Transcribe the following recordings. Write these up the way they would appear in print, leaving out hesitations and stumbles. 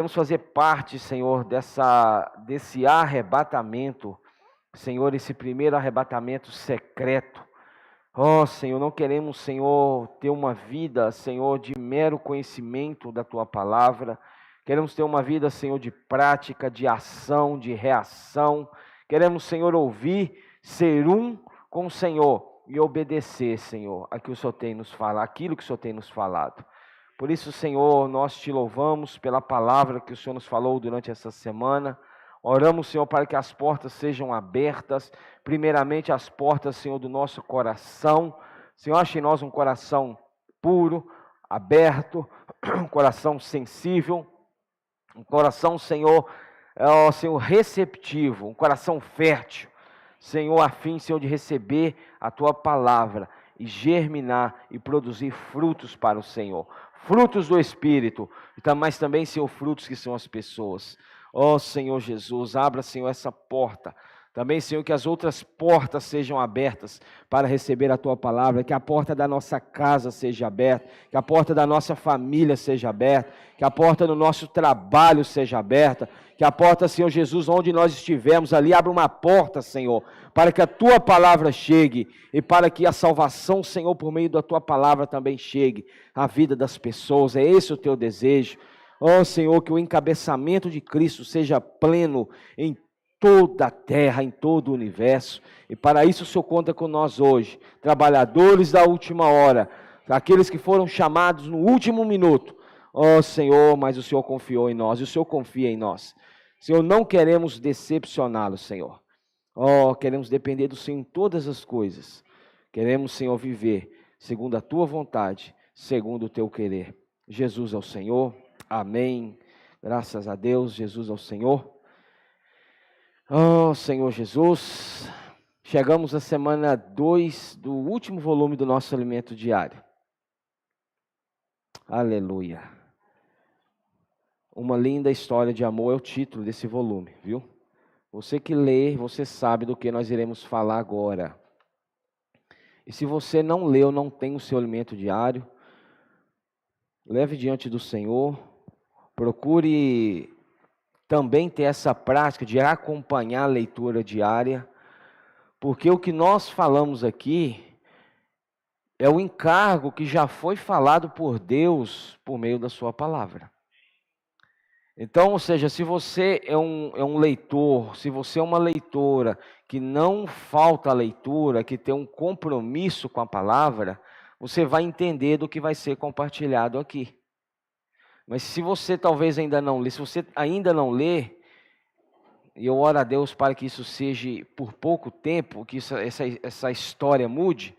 queremos fazer parte, Senhor, desse arrebatamento, Senhor, esse primeiro arrebatamento secreto. Ó, Senhor, não queremos, Senhor, ter uma vida, Senhor, de mero conhecimento da Tua palavra. Queremos ter uma vida, Senhor, de prática, de ação, de reação. Queremos, Senhor, ouvir, ser um com o Senhor e obedecer, Senhor, aquilo que o Senhor tem nos falado, aquilo que o Senhor tem nos falado. Por isso, Senhor, nós te louvamos pela palavra que o Senhor nos falou durante essa semana. Oramos, Senhor, para que as portas sejam abertas, primeiramente as portas, Senhor, do nosso coração. Senhor, ache em nós um coração puro, aberto, um coração sensível, um coração, Senhor, Senhor, receptivo, um coração fértil, Senhor, a fim, Senhor, de receber a Tua palavra e germinar e produzir frutos para o Senhor. Frutos do Espírito, mas também, Senhor, frutos que são as pessoas. Ó Senhor Jesus, abra, Senhor, essa porta. Também, Senhor, que as outras portas sejam abertas para receber a Tua palavra, que a porta da nossa casa seja aberta, que a porta da nossa família seja aberta, que a porta do nosso trabalho seja aberta, que a porta, Senhor Jesus, onde nós estivermos ali, abra uma porta, Senhor, para que a Tua palavra chegue e para que a salvação, Senhor, por meio da Tua palavra também chegue à vida das pessoas. É esse o Teu desejo. Ó Senhor, que o encabeçamento de Cristo seja pleno em toda a terra, em todo o universo, e para isso o Senhor conta com nós hoje, trabalhadores da última hora, aqueles que foram chamados no último minuto. Ó Senhor, mas o Senhor confiou em nós, e o Senhor confia em nós. Senhor, não queremos decepcioná-lo, Senhor. Ó, queremos depender do Senhor em todas as coisas. Queremos, Senhor, viver segundo a Tua vontade, segundo o Teu querer. Jesus é o Senhor, amém. Graças a Deus, Jesus é o Senhor. Oh, Senhor Jesus, chegamos à semana 2 do último volume do nosso alimento diário. Aleluia. Uma linda história de amor é o título desse volume, viu? Você que lê, você sabe do que nós iremos falar agora. E se você não leu, não tem o seu alimento diário, leve diante do Senhor, procure também ter essa prática de acompanhar a leitura diária, porque o que nós falamos aqui é o encargo que já foi falado por Deus por meio da sua palavra. Então, ou seja, se você é um leitor, se você é uma leitora que não falta a leitura, que tem um compromisso com a palavra, você vai entender do que vai ser compartilhado aqui. Mas se você talvez ainda não lê, se você ainda não lê, e eu oro a Deus para que isso seja por pouco tempo, que essa história mude,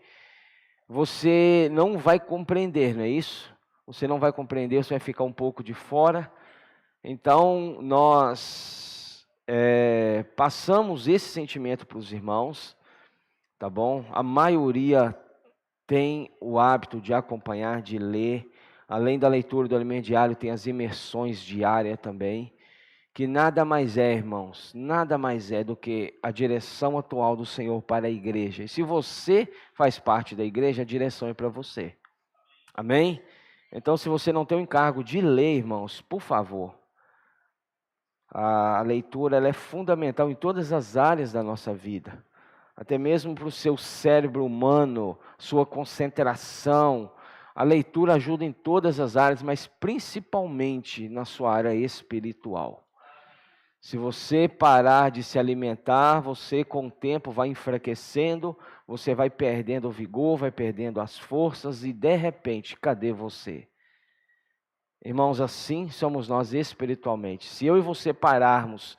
você não vai compreender, não é isso? Você não vai compreender, você vai ficar um pouco de fora. Então, nós passamos esse sentimento para os irmãos, tá bom? A maioria tem o hábito de acompanhar, de ler. Além da leitura do alimento diário, tem as imersões diárias também, que nada mais é, irmãos, nada mais é do que a direção atual do Senhor para a igreja. E se você faz parte da igreja, a direção é para você. Amém? Então, se você não tem o encargo de ler, irmãos, por favor, a leitura ela é fundamental em todas as áreas da nossa vida. Até mesmo para o seu cérebro humano, sua concentração. A leitura ajuda em todas as áreas, mas principalmente na sua área espiritual. Se você parar de se alimentar, você com o tempo vai enfraquecendo, você vai perdendo o vigor, vai perdendo as forças e de repente, cadê você? Irmãos, assim somos nós espiritualmente. Se eu e você pararmos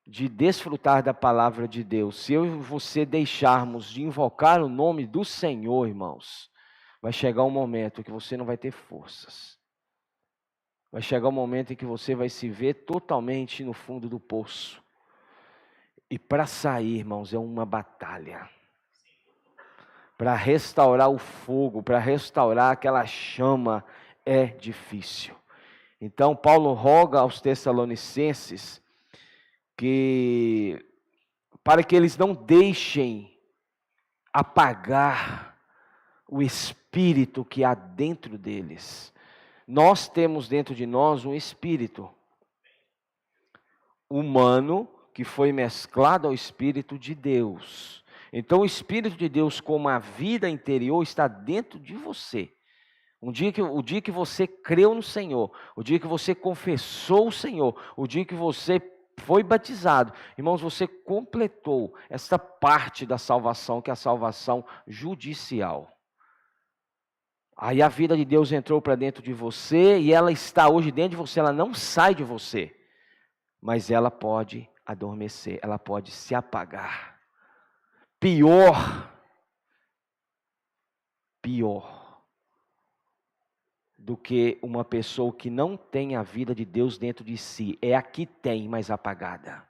de desfrutar da palavra de Deus, se eu e você deixarmos de invocar o nome do Senhor, irmãos, vai chegar um momento que você não vai ter forças. Vai chegar um momento em que você vai se ver totalmente no fundo do poço. E para sair, irmãos, é uma batalha. Para restaurar o fogo, para restaurar aquela chama, é difícil. Então, Paulo roga aos Tessalonicenses para que eles não deixem apagar o espírito que há dentro deles. Nós temos dentro de nós um espírito. humano que foi mesclado ao Espírito de Deus. Então o Espírito de Deus, como a vida interior, está dentro de você. O dia que você creu no Senhor, o dia que você confessou o Senhor, o dia que você foi batizado, irmãos, você completou esta parte da salvação, que é a salvação judicial. Aí a vida de Deus entrou para dentro de você e ela está hoje dentro de você, ela não sai de você, mas ela pode adormecer, ela pode se apagar. Pior do que uma pessoa que não tem a vida de Deus dentro de si, é a que tem, mas apagada.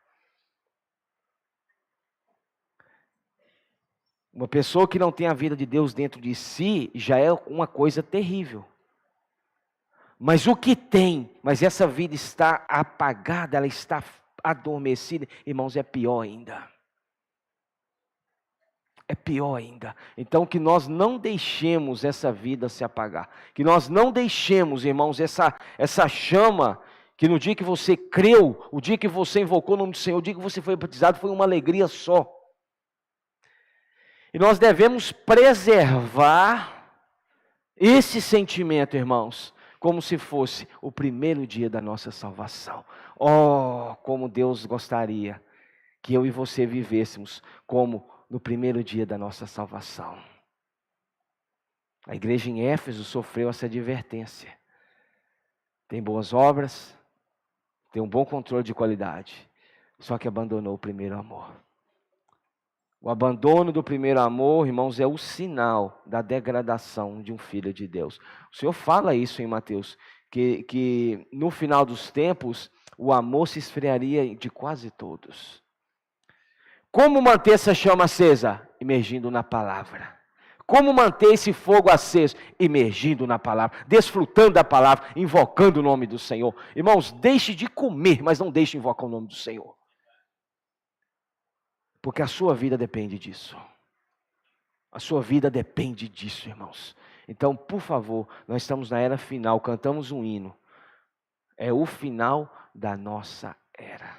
Uma pessoa que não tem a vida de Deus dentro de si, já é uma coisa terrível. Mas o que tem, mas essa vida está apagada, ela está adormecida, irmãos, é pior ainda. É pior ainda. Então que nós não deixemos essa vida se apagar. Que nós não deixemos, irmãos, essa chama, que no dia que você creu, o dia que você invocou o nome do Senhor, o dia que você foi batizado, foi uma alegria só. E nós devemos preservar esse sentimento, irmãos, como se fosse o primeiro dia da nossa salvação. Oh, como Deus gostaria que eu e você vivêssemos como no primeiro dia da nossa salvação. A igreja em Éfeso sofreu essa advertência. Tem boas obras, tem um bom controle de qualidade, só que abandonou o primeiro amor. O abandono do primeiro amor, irmãos, é o sinal da degradação de um filho de Deus. O Senhor fala isso em Mateus, que no final dos tempos, o amor se esfriaria de quase todos. Como manter essa chama acesa? Imergindo na palavra. Como manter esse fogo aceso? Imergindo na palavra, desfrutando da palavra, invocando o nome do Senhor. Irmãos, deixe de comer, mas não deixe de invocar o nome do Senhor. Porque a sua vida depende disso. A sua vida depende disso, irmãos. Então, por favor, nós estamos na era final, cantamos um hino. É o final da nossa era.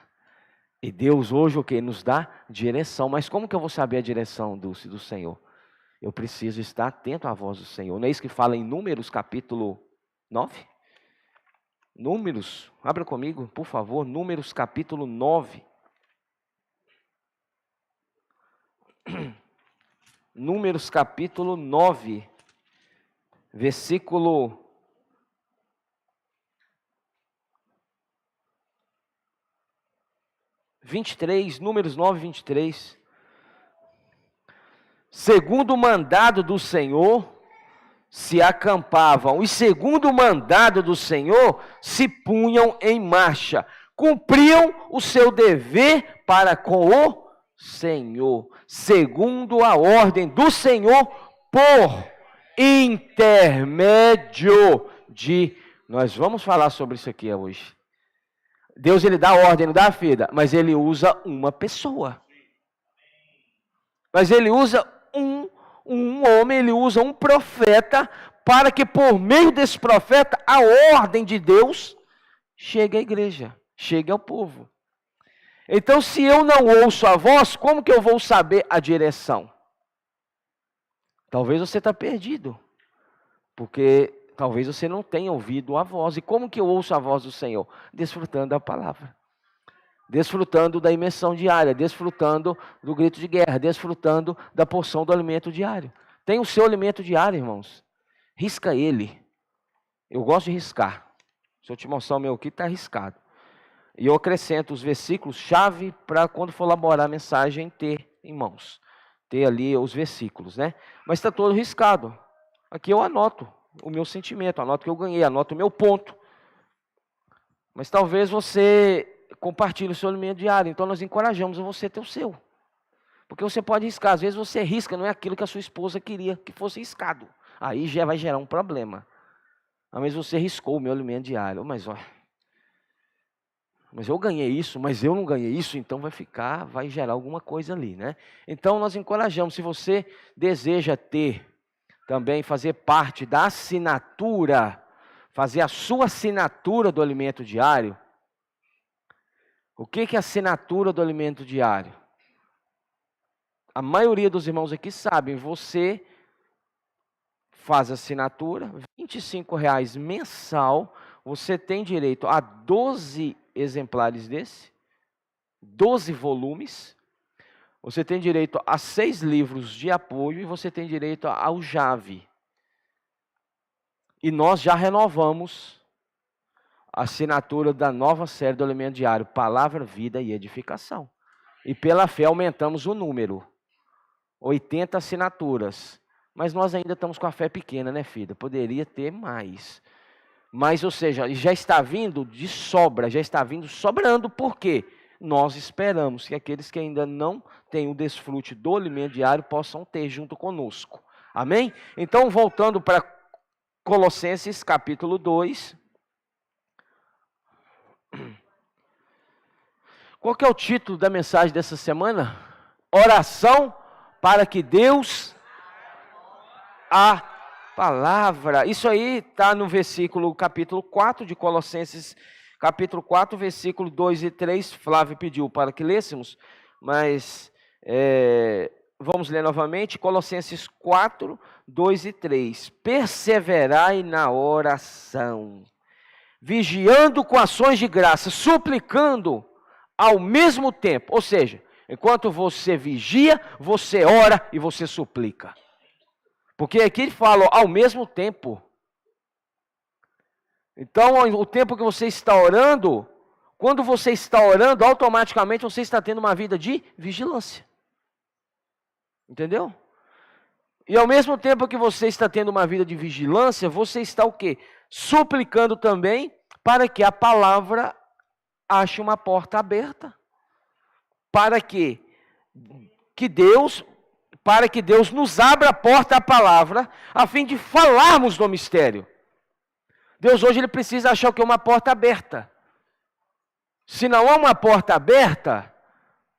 E Deus hoje o que? Nos dá direção. Mas como que eu vou saber a direção do Senhor? Eu preciso estar atento à voz do Senhor. Não é isso que fala em Números capítulo 9? Números, abra comigo, por favor, Números capítulo 9. Números capítulo 9, versículo 23, Números 9, 23. Segundo o mandado do Senhor, se acampavam, e segundo o mandado do Senhor, se punham em marcha, cumpriam o seu dever para com o Senhor, segundo a ordem do Senhor, por intermédio de... Nós vamos falar sobre isso aqui hoje. Deus, ele dá ordem, não dá, filha, mas ele usa uma pessoa. Mas ele usa um homem, ele usa um profeta, para que por meio desse profeta, a ordem de Deus chegue à igreja, chegue ao povo. Então, se eu não ouço a voz, como que eu vou saber a direção? Talvez você está perdido, porque talvez você não tenha ouvido a voz. E como que eu ouço a voz do Senhor? Desfrutando da palavra, desfrutando da imersão diária, desfrutando do grito de guerra, desfrutando da porção do alimento diário. Tem o seu alimento diário, irmãos. Risca ele. Eu gosto de riscar. Se eu te mostrar o meu aqui, está riscado. E eu acrescento os versículos chave para quando for elaborar a mensagem ter em mãos. Ter ali os versículos, né? Mas está todo riscado. Aqui eu anoto o meu sentimento, anoto o que eu ganhei, anoto o meu ponto. Mas talvez você compartilhe o seu alimento diário. Então nós encorajamos você a ter o seu. Porque você pode riscar. Às vezes você risca, não é aquilo que a sua esposa queria que fosse riscado. Aí já vai gerar um problema. Mas você riscou o meu alimento diário. Mas eu ganhei isso, mas eu não ganhei isso, então vai gerar alguma coisa ali, né? Então nós encorajamos, se você deseja ter também, fazer parte da assinatura, fazer a sua assinatura do alimento diário, O que é a assinatura do alimento diário? A maioria dos irmãos aqui sabem, você faz assinatura, R$ 25,00 mensal, você tem direito a 12 exemplares desse, 12 volumes, você tem direito a 6 livros de apoio e você tem direito ao JAV. E nós já renovamos a assinatura da nova série do Alimento Diário, Palavra, Vida e Edificação. E pela fé aumentamos o número, 80 assinaturas. Mas nós ainda estamos com a fé pequena, né, filha? Poderia ter mais. Mas, ou seja, já está vindo de sobra, já está vindo sobrando. Por quê? Nós esperamos que aqueles que ainda não têm o desfrute do alimento diário possam ter junto conosco. Amém? Então, voltando para Colossenses capítulo 2. Qual que é o título da mensagem dessa semana? Oração para que Deus a palavra. Isso aí está no versículo, capítulo 4 de Colossenses, capítulo 4, versículo 2 e 3. Flávio pediu para que lêssemos, mas vamos ler novamente. Colossenses 4, 2 e 3. Perseverai na oração, vigiando com ações de graça, suplicando ao mesmo tempo. Ou seja, enquanto você vigia, você ora e você suplica. Porque aqui ele fala ao mesmo tempo. Então, o tempo que você está orando, quando você está orando, automaticamente você está tendo uma vida de vigilância. Entendeu? E ao mesmo tempo que você está tendo uma vida de vigilância, você está o quê? Suplicando também para que a palavra ache uma porta aberta. Para que Deus nos abra a porta à palavra, a fim de falarmos do mistério. Deus hoje ele precisa achar o que? Uma porta aberta. Se não há uma porta aberta,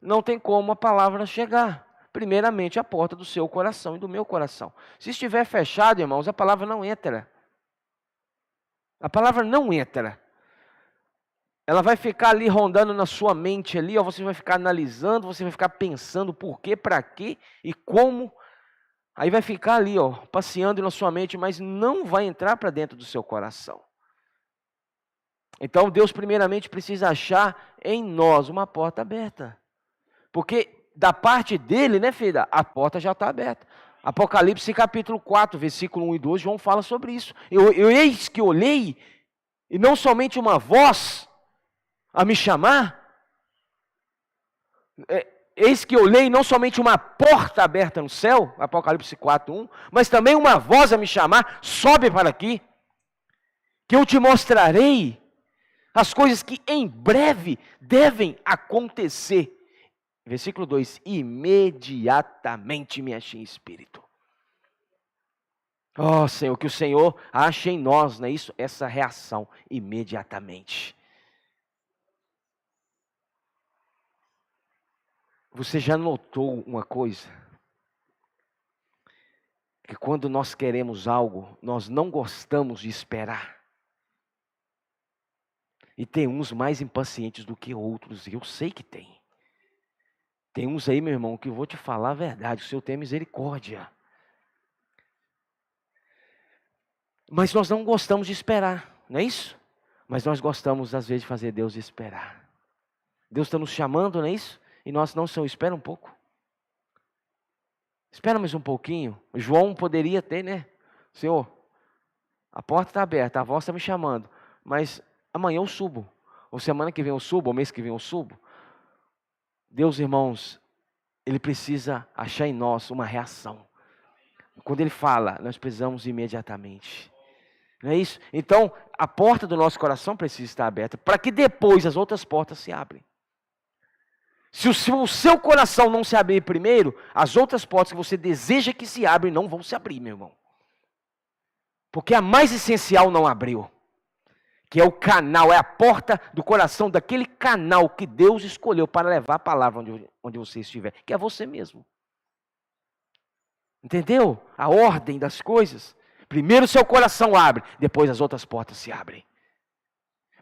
não tem como a palavra chegar. Primeiramente, a porta do seu coração e do meu coração. Se estiver fechado, irmãos, a palavra não entra. A palavra não entra. Ela vai ficar ali rondando na sua mente ali, ó, você vai ficar analisando, você vai ficar pensando por quê, para quê e como. Aí vai ficar ali, ó, passeando na sua mente, mas não vai entrar para dentro do seu coração. Então Deus primeiramente precisa achar em nós uma porta aberta. Porque da parte dele, né, filha, a porta já está aberta. Apocalipse capítulo 4, versículo 1 e 2, João fala sobre isso. Eu eis que olhei, e não somente uma voz a me chamar, eis que olhei não somente uma porta aberta no céu, Apocalipse 4, 1, mas também uma voz a me chamar, sobe para aqui, que eu te mostrarei as coisas que em breve devem acontecer. Versículo 2, imediatamente me achei em espírito. Oh Senhor, que o Senhor ache em nós, não é isso? Essa reação, imediatamente. Você já notou uma coisa? Que quando nós queremos algo, nós não gostamos de esperar. E tem uns mais impacientes do que outros, e eu sei que tem. Tem uns aí, meu irmão, que eu vou te falar a verdade, o Senhor tem misericórdia. Mas nós não gostamos de esperar, não é isso? Mas nós gostamos, às vezes, de fazer Deus esperar. Deus está nos chamando, não é isso? E nós não, Senhor, espera um pouco. Espera mais um pouquinho. João poderia ter, né? Senhor, a porta está aberta, a voz está me chamando, mas amanhã eu subo. Ou semana que vem eu subo, ou mês que vem eu subo. Deus, irmãos, Ele precisa achar em nós uma reação. Quando Ele fala, nós precisamos imediatamente. Não é isso? Então, a porta do nosso coração precisa estar aberta, para que depois as outras portas se abrem. Se o seu coração não se abrir primeiro, as outras portas que você deseja que se abrem não vão se abrir, meu irmão. Porque a mais essencial não abriu. Que é o canal, é a porta do coração daquele canal que Deus escolheu para levar a palavra onde você estiver. Que é você mesmo. Entendeu? A ordem das coisas. Primeiro o seu coração abre, depois as outras portas se abrem.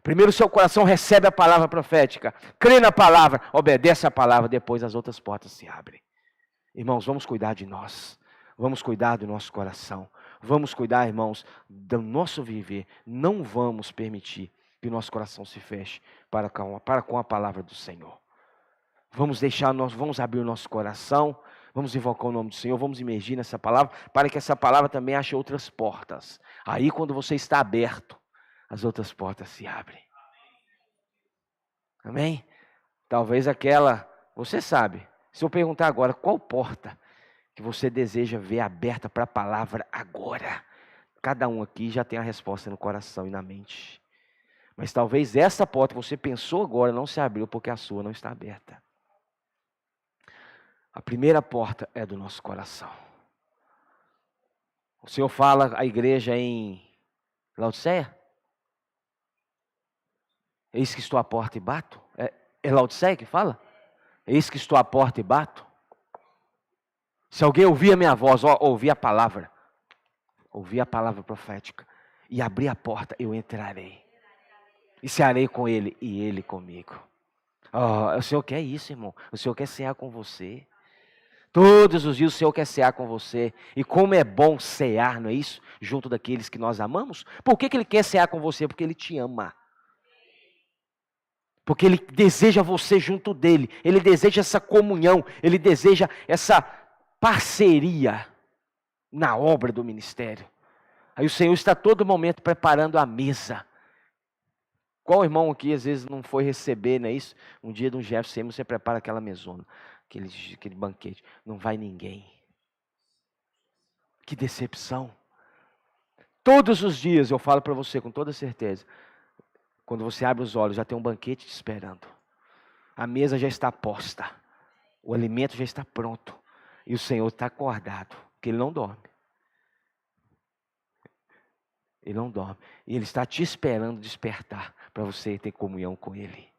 Primeiro o seu coração recebe a palavra profética, crê na palavra, obedece a palavra, depois as outras portas se abrem. Irmãos, vamos cuidar de nós, vamos cuidar do nosso coração, vamos cuidar, irmãos, do nosso viver. Não vamos permitir que o nosso coração se feche para com a palavra do Senhor. Vamos abrir o nosso coração, vamos invocar o nome do Senhor, vamos imergir nessa palavra, para que essa palavra também ache outras portas. Aí quando você está aberto, as outras portas se abrem. Amém? Talvez você sabe, se eu perguntar agora, qual porta que você deseja ver aberta para a palavra agora? Cada um aqui já tem a resposta no coração e na mente. Mas talvez essa porta que você pensou agora não se abriu porque a sua não está aberta. A primeira porta é do nosso coração. O Senhor fala à igreja em Laodiceia? Eis que estou à porta e bato? É Laodiceia que fala? Eis que estou à porta e bato? Se alguém ouvir a minha voz, ouvir a palavra profética, e abrir a porta, eu entrarei. E cearei com ele, e ele comigo. O Senhor quer isso, irmão. O Senhor quer cear com você. Todos os dias o Senhor quer cear com você. E como é bom cear, não é isso? Junto daqueles que nós amamos. Por que Ele quer cear com você? Porque Ele te ama. Porque Ele deseja você junto dEle. Ele deseja essa comunhão. Ele deseja essa parceria na obra do ministério. Aí o Senhor está a todo momento preparando a mesa. Qual irmão aqui às vezes não foi receber, não é isso? Um dia de um GFCM você prepara aquela mesona, aquele banquete. Não vai ninguém. Que decepção. Todos os dias eu falo para você com toda certeza. Quando você abre os olhos já tem um banquete te esperando. A mesa já está posta. O alimento já está pronto. E o Senhor está acordado, porque Ele não dorme. Ele não dorme. E Ele está te esperando despertar para você ter comunhão com Ele.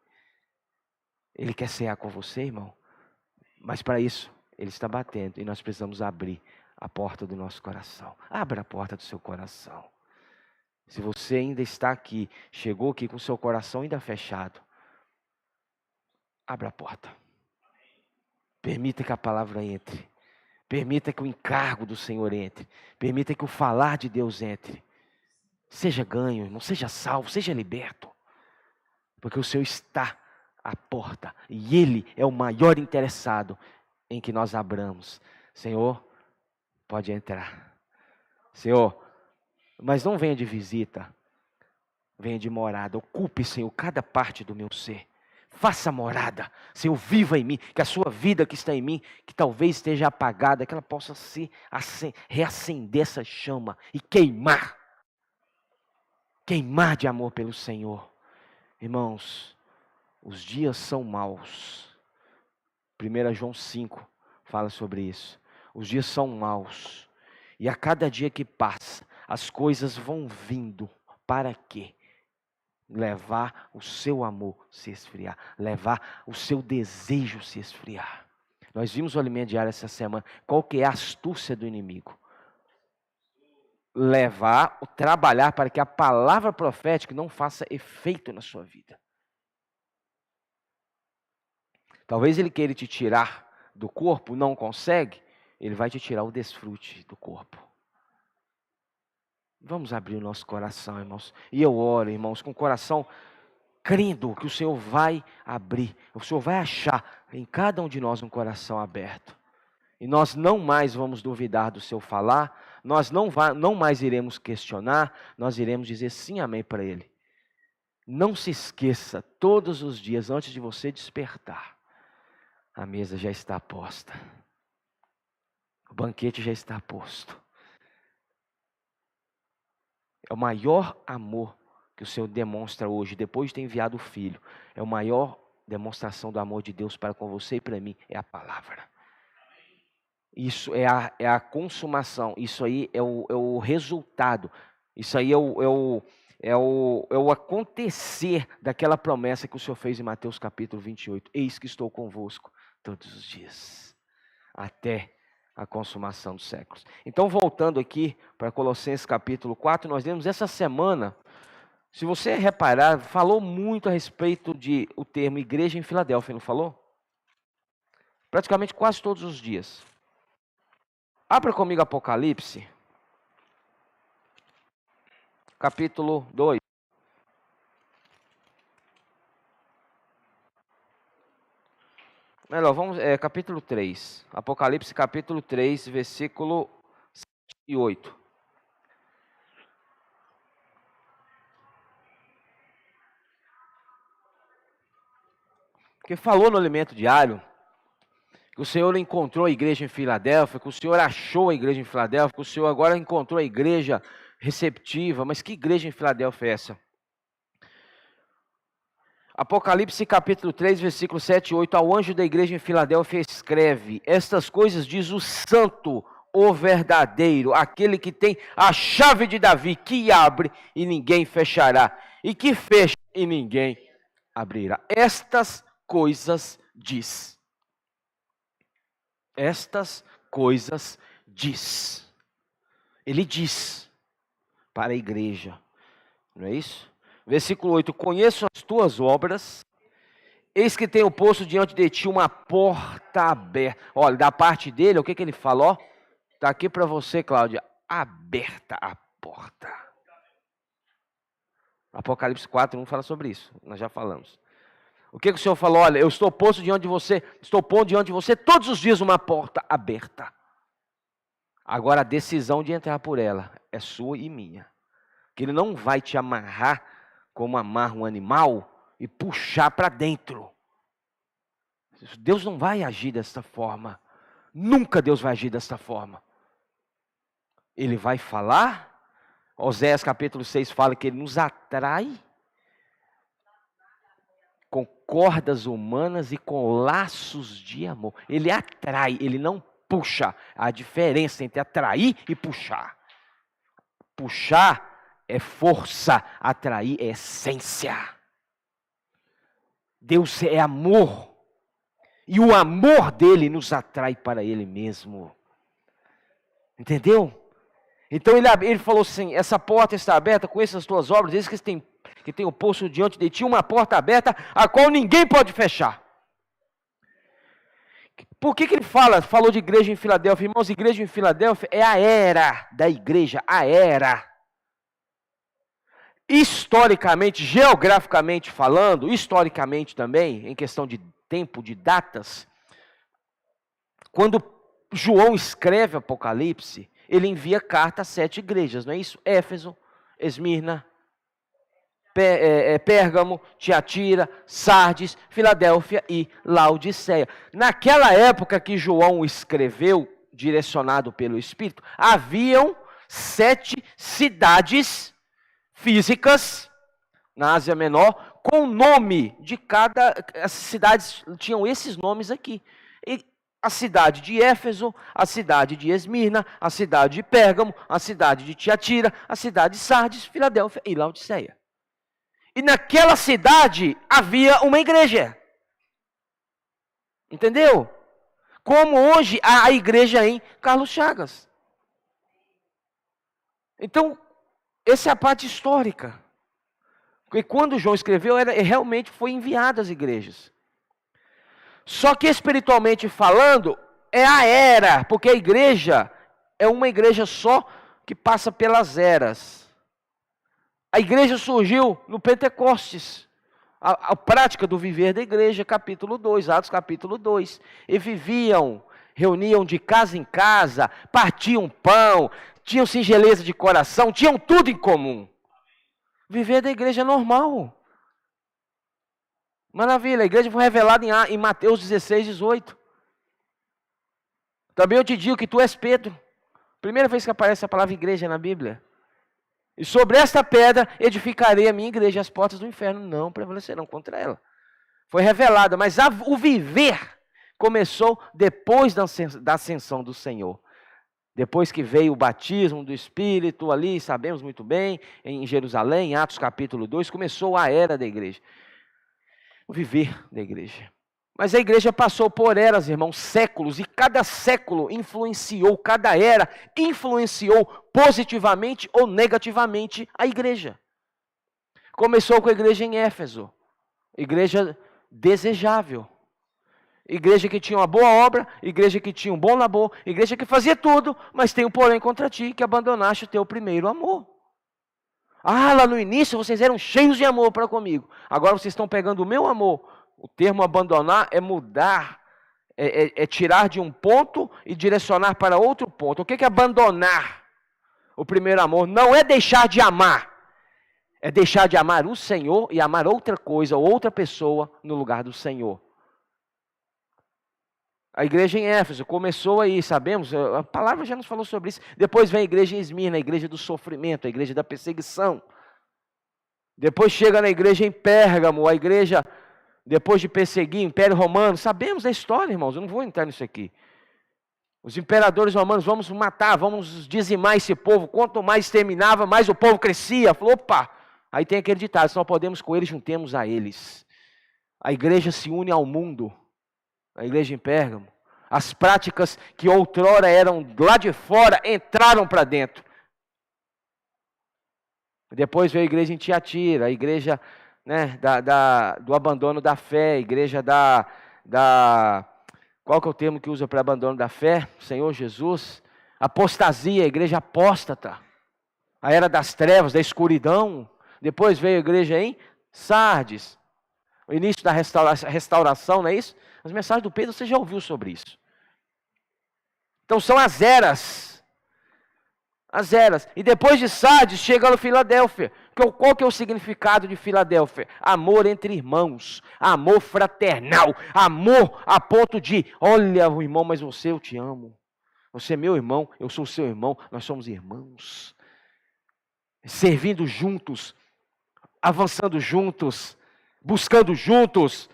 Ele quer cear com você, irmão. Mas para isso, Ele está batendo. E nós precisamos abrir a porta do nosso coração. Abra a porta do seu coração. Se você ainda está aqui, chegou aqui com o seu coração ainda fechado, abra a porta. Permita que a palavra entre. Permita que o encargo do Senhor entre. Permita que o falar de Deus entre. Seja ganho, irmão, seja salvo, seja liberto. Porque o Senhor está à porta. E Ele é o maior interessado em que nós abramos. Senhor, pode entrar. Senhor, mas não venha de visita. Venha de morada. Ocupe, Senhor, cada parte do meu ser. Faça morada. Senhor, viva em mim. Que a sua vida que está em mim, que talvez esteja apagada, que ela possa reacender essa chama e queimar. Queimar de amor pelo Senhor. Irmãos, os dias são maus. 1 João 5 fala sobre isso. Os dias são maus. E a cada dia que passa, as coisas vão vindo. Para quê? Levar o seu amor se esfriar. Levar o seu desejo se esfriar. Nós vimos o alimento diário essa semana. Qual que é a astúcia do inimigo? Trabalhar para que a palavra profética não faça efeito na sua vida. Talvez ele queira te tirar do corpo, não consegue, ele vai te tirar o desfrute do corpo. Vamos abrir o nosso coração, irmãos. E eu oro, irmãos, com o coração crendo que o Senhor vai abrir. O Senhor vai achar em cada um de nós um coração aberto. E nós não mais vamos duvidar do seu falar, nós não mais iremos questionar, nós iremos dizer sim, amém para Ele. Não se esqueça, todos os dias antes de você despertar, a mesa já está posta. O banquete já está posto. É o maior amor que o Senhor demonstra hoje, depois de ter enviado o Filho. É a maior demonstração do amor de Deus para com você e para mim, é a palavra. Isso é a consumação, isso aí é o resultado, isso aí é o acontecer daquela promessa que o Senhor fez em Mateus capítulo 28. Eis que estou convosco todos os dias, até a consumação dos séculos. Então, voltando aqui para Colossenses capítulo 4, nós vemos essa semana Se você reparar, falou muito a respeito de o termo igreja em Filadélfia, não falou? Praticamente quase todos os dias. Abra comigo Apocalipse, capítulo 2. Melhor, capítulo 3. Apocalipse, capítulo 3, versículo 7 e 8. Porque falou no alimento diário que o Senhor encontrou a igreja em Filadélfia, que o Senhor achou a igreja em Filadélfia, que o Senhor agora encontrou a igreja receptiva. Mas que igreja em Filadélfia é essa? Apocalipse capítulo 3, versículo 7 e 8. Ao anjo da igreja em Filadélfia escreve: estas coisas diz o santo, o verdadeiro, aquele que tem a chave de Davi, que abre e ninguém fechará, e que fecha e ninguém abrirá. Estas coisas diz. Estas coisas diz. Ele diz para a igreja. Não é isso? Versículo 8. Conheço as tuas obras. Eis que tenho posto diante de ti uma porta aberta. Olha, da parte dele, o que ele falou? Está aqui para você, Cláudia. Aberta a porta. Apocalipse 4, 1 fala sobre isso. Nós já falamos. O que o Senhor falou? Olha, eu estou posto diante de você, estou pondo diante de você todos os dias uma porta aberta. Agora a decisão de entrar por ela é sua e minha. Que Ele não vai te amarrar como amarra um animal e puxar para dentro. Deus não vai agir desta forma. Nunca Deus vai agir desta forma. Ele vai falar. Oséias capítulo 6 fala que Ele nos atrai com cordas humanas e com laços de amor. Ele atrai, Ele não puxa. A diferença entre atrair e puxar. Puxar é força, atrair é essência. Deus é amor. E o amor dele nos atrai para Ele mesmo. Entendeu? Então ele falou assim, essa porta está aberta, conheça as tuas obras, eis que tem o posto diante de ti, uma porta aberta, a qual ninguém pode fechar. Por que ele falou de igreja em Filadélfia? Irmãos, igreja em Filadélfia é a era da igreja, a era. Historicamente, geograficamente falando, historicamente também, em questão de tempo, de datas, quando João escreve Apocalipse, ele envia carta a 7 igrejas, não é isso? Éfeso, Esmirna, Pérgamo, Tiatira, Sardes, Filadélfia e Laodiceia. Naquela época que João escreveu, direcionado pelo Espírito, haviam 7 cidades físicas na Ásia Menor, com o nome de cada. As cidades tinham esses nomes aqui. E a cidade de Éfeso, a cidade de Esmirna, a cidade de Pérgamo, a cidade de Tiatira, a cidade de Sardes, Filadélfia e Laodiceia. E naquela cidade havia uma igreja. Entendeu? Como hoje há a igreja em Carlos Chagas. Então, essa é a parte histórica. Porque quando João escreveu, realmente foi enviado às igrejas. Só que espiritualmente falando, é a era, porque a igreja é uma igreja só que passa pelas eras. A igreja surgiu no Pentecostes, a prática do viver da igreja, capítulo 2, Atos capítulo 2. E viviam, reuniam de casa em casa, partiam pão, tinham singeleza de coração, tinham tudo em comum. Viver da igreja é normal. Maravilha, a igreja foi revelada em Mateus 16, 18. Também eu te digo que tu és Pedro. Primeira vez que aparece a palavra igreja na Bíblia. E sobre esta pedra edificarei a minha igreja, as portas do inferno não prevalecerão contra ela. Foi revelada, mas o viver começou depois da ascensão do Senhor. Depois que veio o batismo do Espírito ali, sabemos muito bem, em Jerusalém, em Atos capítulo 2, começou a era da igreja. O viver da igreja. Mas a igreja passou por eras, irmãos, séculos, e cada século influenciou, cada era influenciou positivamente ou negativamente a igreja. Começou com a igreja em Éfeso. Igreja desejável. Igreja que tinha uma boa obra, igreja que tinha um bom labor, igreja que fazia tudo, mas tem um porém contra ti, que abandonaste o teu primeiro amor. Ah, lá no início vocês eram cheios de amor para comigo. Agora vocês estão pegando o meu amor. O termo abandonar é mudar, é tirar de um ponto e direcionar para outro ponto. O que é abandonar o primeiro amor? Não é deixar de amar. É deixar de amar o Senhor e amar outra coisa, outra pessoa no lugar do Senhor. A igreja em Éfeso começou aí, sabemos, a palavra já nos falou sobre isso. Depois vem a igreja em Esmirna, a igreja do sofrimento, a igreja da perseguição. Depois chega na igreja em Pérgamo, a igreja, depois de perseguir, Império Romano. Sabemos a história, irmãos, eu não vou entrar nisso aqui. Os imperadores romanos, vamos matar, vamos dizimar esse povo. Quanto mais exterminava, mais o povo crescia. Falou, opa, aí tem aquele ditado, se não podemos com eles, juntemos a eles. A igreja se une ao mundo. A igreja em Pérgamo, as práticas que outrora eram lá de fora, entraram para dentro. Depois veio a igreja em Tiatira, a igreja, né, do abandono da fé, a igreja qual que é o termo que usa para abandono da fé? Senhor Jesus. Apostasia, a igreja apóstata, a era das trevas, da escuridão. Depois veio a igreja em Sardes, o início da restauração, não é isso? As mensagens do Pedro, você já ouviu sobre isso. Então são as eras. As eras. E depois de Sardes, chega a Filadélfia. Qual que é o significado de Filadélfia? Amor entre irmãos. Amor fraternal. Amor a ponto de, olha o irmão, mas você, eu te amo. Você é meu irmão, eu sou seu irmão. Nós somos irmãos. Servindo juntos. Avançando juntos. Buscando juntos.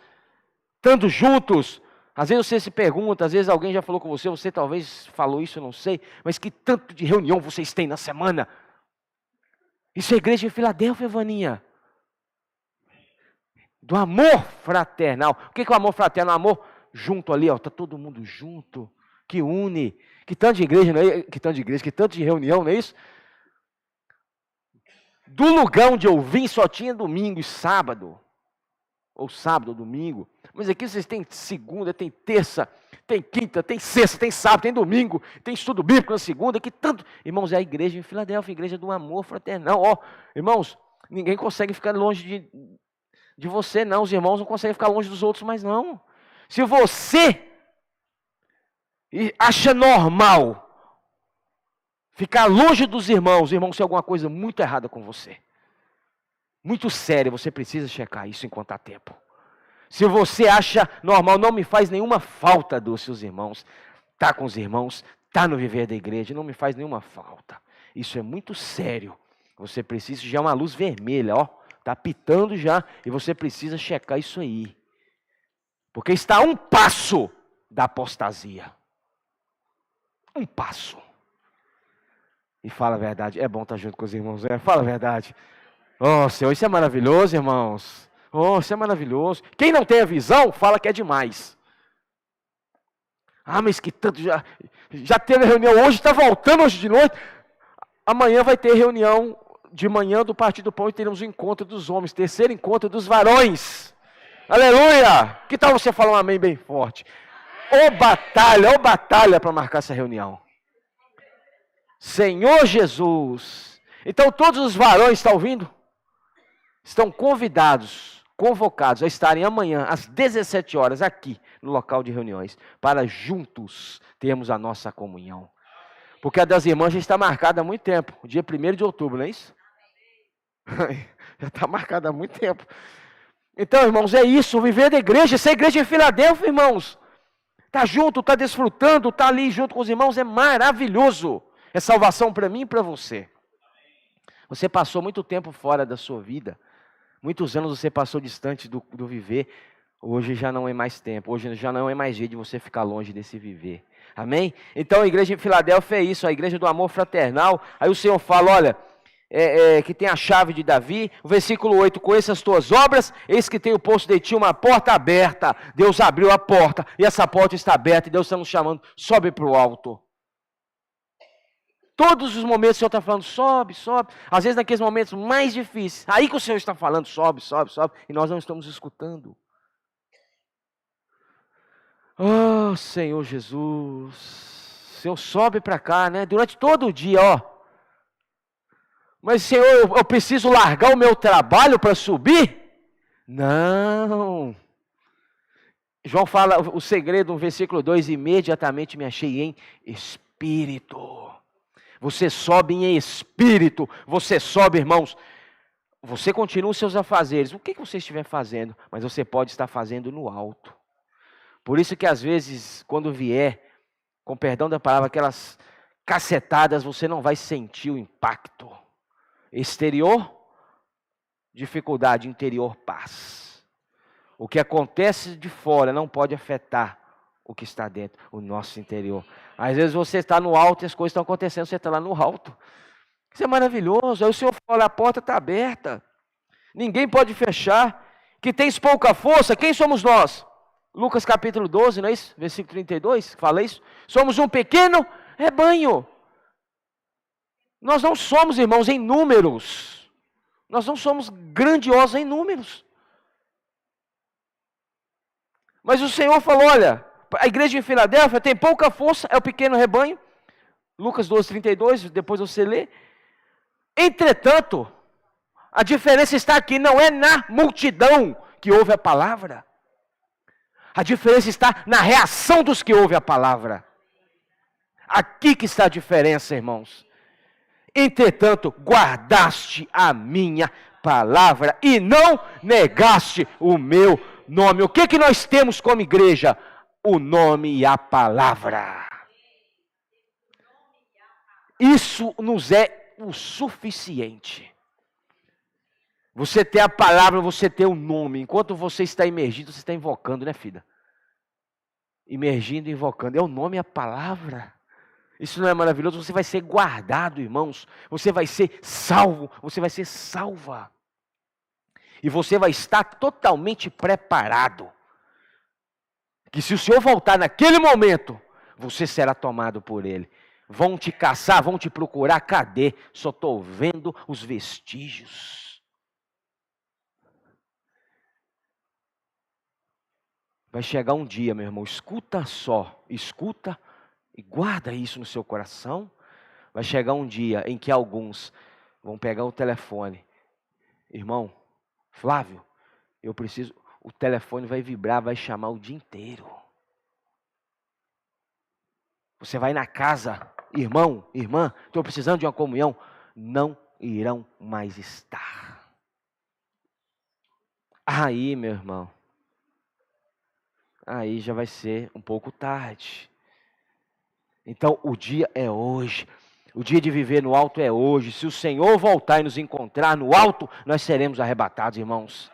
Estando juntos. Às vezes você se pergunta, às vezes alguém já falou com você, você talvez falou isso, eu não sei, mas que tanto de reunião vocês têm na semana? Isso é a igreja em Filadélfia, Vaninha. Do amor fraternal. O que é o amor fraternal? Amor junto ali, ó, tá todo mundo junto, que une. Que tanto de igreja, não é? Que tanto de reunião, não é isso? Do lugar onde eu vim só tinha domingo e sábado. Ou sábado ou domingo. Mas aqui vocês têm segunda, tem terça, tem quinta, tem sexta, tem sábado, tem domingo, tem estudo bíblico na segunda, que tanto. Irmãos, é a igreja em Filadélfia, a igreja do amor fraternal. Ó, irmãos, ninguém consegue ficar longe de você, não. Os irmãos não conseguem ficar longe dos outros, mas não. Se você acha normal ficar longe dos irmãos tem alguma coisa muito errada com você. Muito séria, você precisa checar isso enquanto há tempo. Se você acha normal, não me faz nenhuma falta dos seus irmãos. Está com os irmãos, está no viver da igreja, não me faz nenhuma falta. Isso é muito sério. Você precisa, já é uma luz vermelha, ó. Está pitando já, e você precisa checar isso aí. Porque está a um passo da apostasia. Um passo. E fala a verdade, é bom estar junto com os irmãos, fala a verdade. Oh, Senhor, isso é maravilhoso, irmãos. Oh, isso é maravilhoso. Quem não tem a visão, fala que é demais. Ah, mas que tanto, já teve reunião hoje, está voltando hoje de noite. Amanhã vai ter reunião de manhã do Partido do Pão e teremos o encontro dos homens, terceiro encontro dos varões. Aleluia! Que tal você falar um amém bem forte? Ô batalha para marcar essa reunião. Senhor Jesus. Então todos os varões estão ouvindo? Estão convocados a estarem amanhã às 17 horas aqui no local de reuniões, para juntos termos a nossa comunhão. Porque a das irmãs já está marcada há muito tempo, dia 1º de outubro, não é isso? Já está marcada há muito tempo. Então, irmãos, é isso, viver da igreja, essa igreja em Filadélfia, irmãos. Está junto, está desfrutando, está ali junto com os irmãos, é maravilhoso. É salvação para mim e para você. Você passou muito tempo fora da sua vida. Muitos anos você passou distante do viver. Hoje já não é mais tempo. Hoje já não é mais jeito de você ficar longe desse viver. Amém? Então a igreja em Filadélfia é isso. A igreja do amor fraternal. Aí o Senhor fala, olha, que tem a chave de Davi. O versículo 8, conheça as tuas obras. Eis que tenho posto de ti uma porta aberta. Deus abriu a porta. E essa porta está aberta. E Deus está nos chamando. Sobe para o alto. Todos os momentos o Senhor está falando, sobe, sobe. Às vezes naqueles momentos mais difíceis. Aí que o Senhor está falando, sobe, sobe, sobe. E nós não estamos escutando. Oh, Senhor Jesus. O Senhor sobe para cá, né? Durante todo o dia, ó. Mas, Senhor, eu preciso largar o meu trabalho para subir? Não. João fala o segredo no versículo 2, imediatamente me achei em espírito. Você sobe em espírito, você sobe, irmãos. Você continua os seus afazeres, o que você estiver fazendo, mas você pode estar fazendo no alto. Por isso que às vezes, quando vier, com perdão da palavra, aquelas cacetadas, você não vai sentir o impacto. Exterior, dificuldade, interior, paz. O que acontece de fora não pode afetar o que está dentro, o nosso interior. Às vezes você está no alto e as coisas estão acontecendo, você está lá no alto. Isso é maravilhoso. Aí o Senhor fala, a porta está aberta. Ninguém pode fechar. Que tens pouca força, quem somos nós? Lucas capítulo 12, não é isso? Versículo 32, fala isso. Somos um pequeno rebanho. Nós não somos, irmãos, em números. Nós não somos grandiosos em números. Mas o Senhor falou, olha, a igreja de Filadélfia tem pouca força, é o pequeno rebanho. Lucas 12, 32, depois você lê. Entretanto, a diferença está aqui, não é na multidão que ouve a palavra. A diferença está na reação dos que ouvem a palavra. Aqui que está a diferença, irmãos. Entretanto, guardaste a minha palavra e não negaste o meu nome. O que nós temos como igreja? O nome e a palavra. Isso nos é o suficiente. Você ter a palavra, você ter o nome. Enquanto você está imergido, você está invocando, né, filha? Imergindo e invocando. É o nome e a palavra. Isso não é maravilhoso? Você vai ser guardado, irmãos. Você vai ser salvo. Você vai ser salva. E você vai estar totalmente preparado. Que se o Senhor voltar naquele momento, você será tomado por Ele. Vão te caçar, vão te procurar. Cadê? Só estou vendo os vestígios. Vai chegar um dia, meu irmão, escuta só, escuta e guarda isso no seu coração. Vai chegar um dia em que alguns vão pegar o telefone. Irmão, Flávio, eu preciso, o telefone vai vibrar, vai chamar o dia inteiro. Você vai na casa, irmão, irmã, estou precisando de uma comunhão. Não irão mais estar. Aí, meu irmão, aí já vai ser um pouco tarde. Então, o dia é hoje. O dia de viver no alto é hoje. Se o Senhor voltar e nos encontrar no alto, nós seremos arrebatados, irmãos.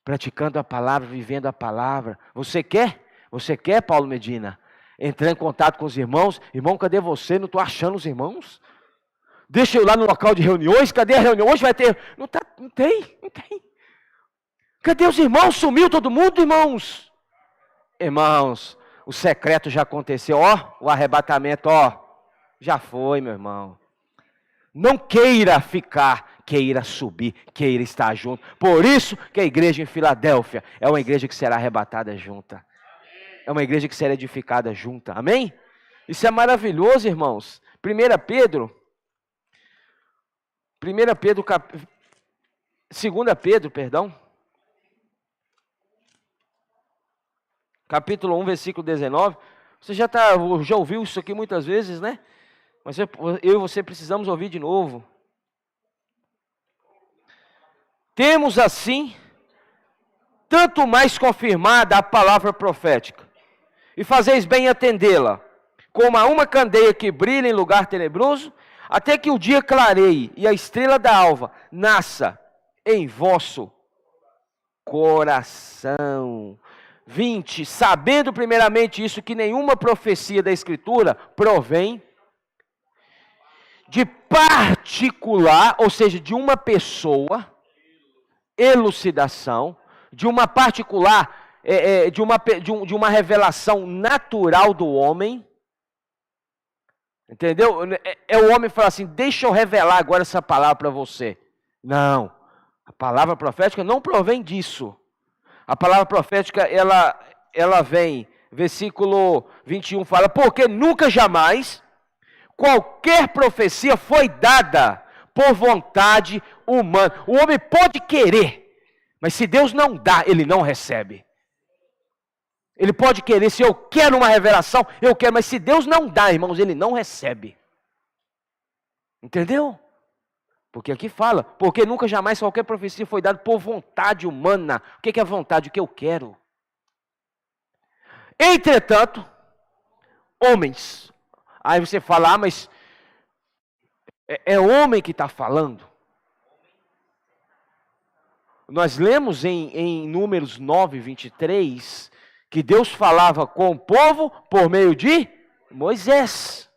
Praticando a palavra, vivendo a palavra. Você quer? Você quer, Paulo Medina? Entrar em contato com os irmãos? Irmão, cadê você? Não estou achando os irmãos. Deixa eu ir lá no local de reuniões. Cadê a reunião? Hoje vai ter. Não tem. Cadê os irmãos? Sumiu todo mundo, irmãos. Irmãos, o secreto já aconteceu. Ó, o arrebatamento, ó. Já foi, meu irmão. Não queira ficar, queira subir, queira estar junto. Por isso que a igreja em Filadélfia é uma igreja que será arrebatada junta. É uma igreja que será edificada junta. Amém? Isso é maravilhoso, irmãos. 2 Pedro, perdão. Capítulo 1, versículo 19. Você já ouviu isso aqui muitas vezes, né? Mas eu e você precisamos ouvir de novo. Temos assim, tanto mais confirmada a palavra profética, e fazeis bem atendê-la, como a uma candeia que brilha em lugar tenebroso, até que o dia clareie e a estrela da alva nasça em vosso coração. 20, sabendo primeiramente isso, que nenhuma profecia da Escritura provém de particular, ou seja, de uma pessoa, elucidação, de uma particular, de uma revelação natural do homem, Entendeu? É o homem falar assim, deixa eu revelar agora essa palavra para você. Não, a palavra profética não provém disso. A palavra profética, ela vem, versículo 21 fala, porque nunca jamais qualquer profecia foi dada por vontade humana. O homem pode querer, mas se Deus não dá, ele não recebe. Ele pode querer, se eu quero uma revelação, eu quero, mas se Deus não dá, irmãos, ele não recebe. Entendeu? Porque aqui fala, porque nunca jamais qualquer profecia foi dada por vontade humana. O que é vontade? O que eu quero. Entretanto, homens. Aí você fala, mas é homem que está falando. Nós lemos em Números 9, 23, que Deus falava com o povo por meio de Moisés.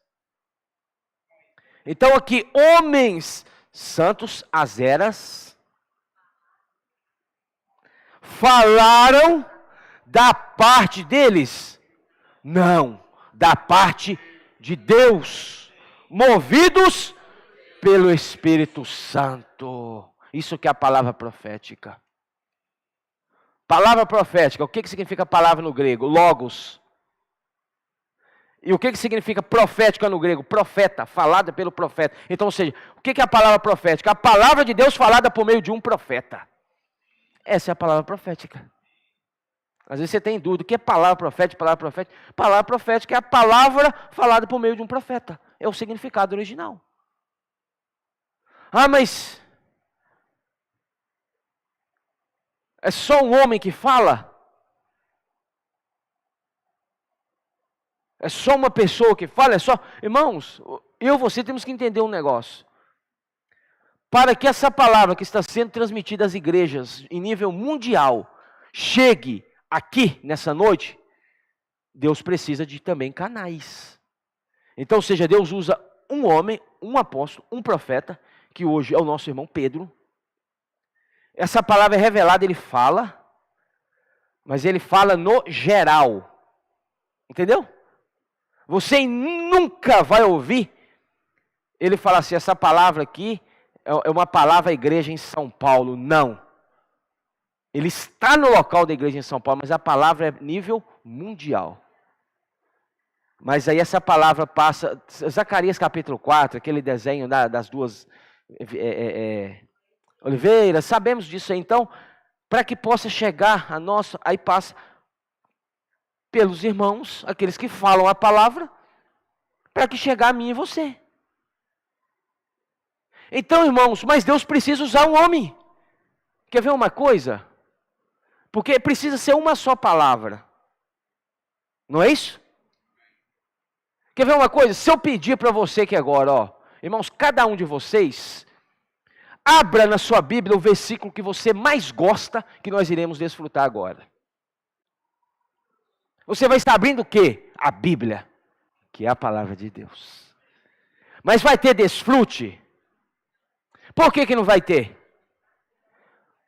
Então aqui, homens santos, as eras, falaram da parte deles? Não, da parte de Deus, movidos pelo Espírito Santo. Isso que é a palavra profética. Palavra profética, o que significa palavra no grego? Logos. E o que significa profética no grego? Profeta, falada pelo profeta. Então, ou seja, o que é a palavra profética? A palavra de Deus falada por meio de um profeta. Essa é a palavra profética. Às vezes você tem dúvida, o que é palavra profética? Palavra profética? Palavra profética é a palavra falada por meio de um profeta. É o significado original. Ah, mas é só um homem que fala? É só uma pessoa que fala? É só... Irmãos, eu e você temos que entender um negócio. Para que essa palavra que está sendo transmitida às igrejas em nível mundial chegue aqui nessa noite, Deus precisa de também canais. Então, ou seja, Deus usa um homem, um apóstolo, um profeta, que hoje é o nosso irmão Pedro. Essa palavra é revelada, ele fala, mas ele fala no geral. Entendeu? Você nunca vai ouvir ele falar assim, essa palavra aqui é uma palavra à igreja em São Paulo. Não. Ele está no local da igreja em São Paulo, mas a palavra é nível mundial. Mas aí essa palavra passa, Zacarias capítulo 4, aquele desenho das duas oliveiras, sabemos disso aí. Então, para que possa chegar a nossa, aí passa pelos irmãos, aqueles que falam a palavra, para que chegar a mim e você. Então, irmãos, mas Deus precisa usar um homem. Quer ver uma coisa? Porque precisa ser uma só palavra. Não é isso? Quer ver uma coisa? Se eu pedir para você que agora, ó, irmãos, cada um de vocês, abra na sua Bíblia o versículo que você mais gosta, que nós iremos desfrutar agora. Você vai estar abrindo o quê? A Bíblia, que é a palavra de Deus. Mas vai ter desfrute? Por que não vai ter?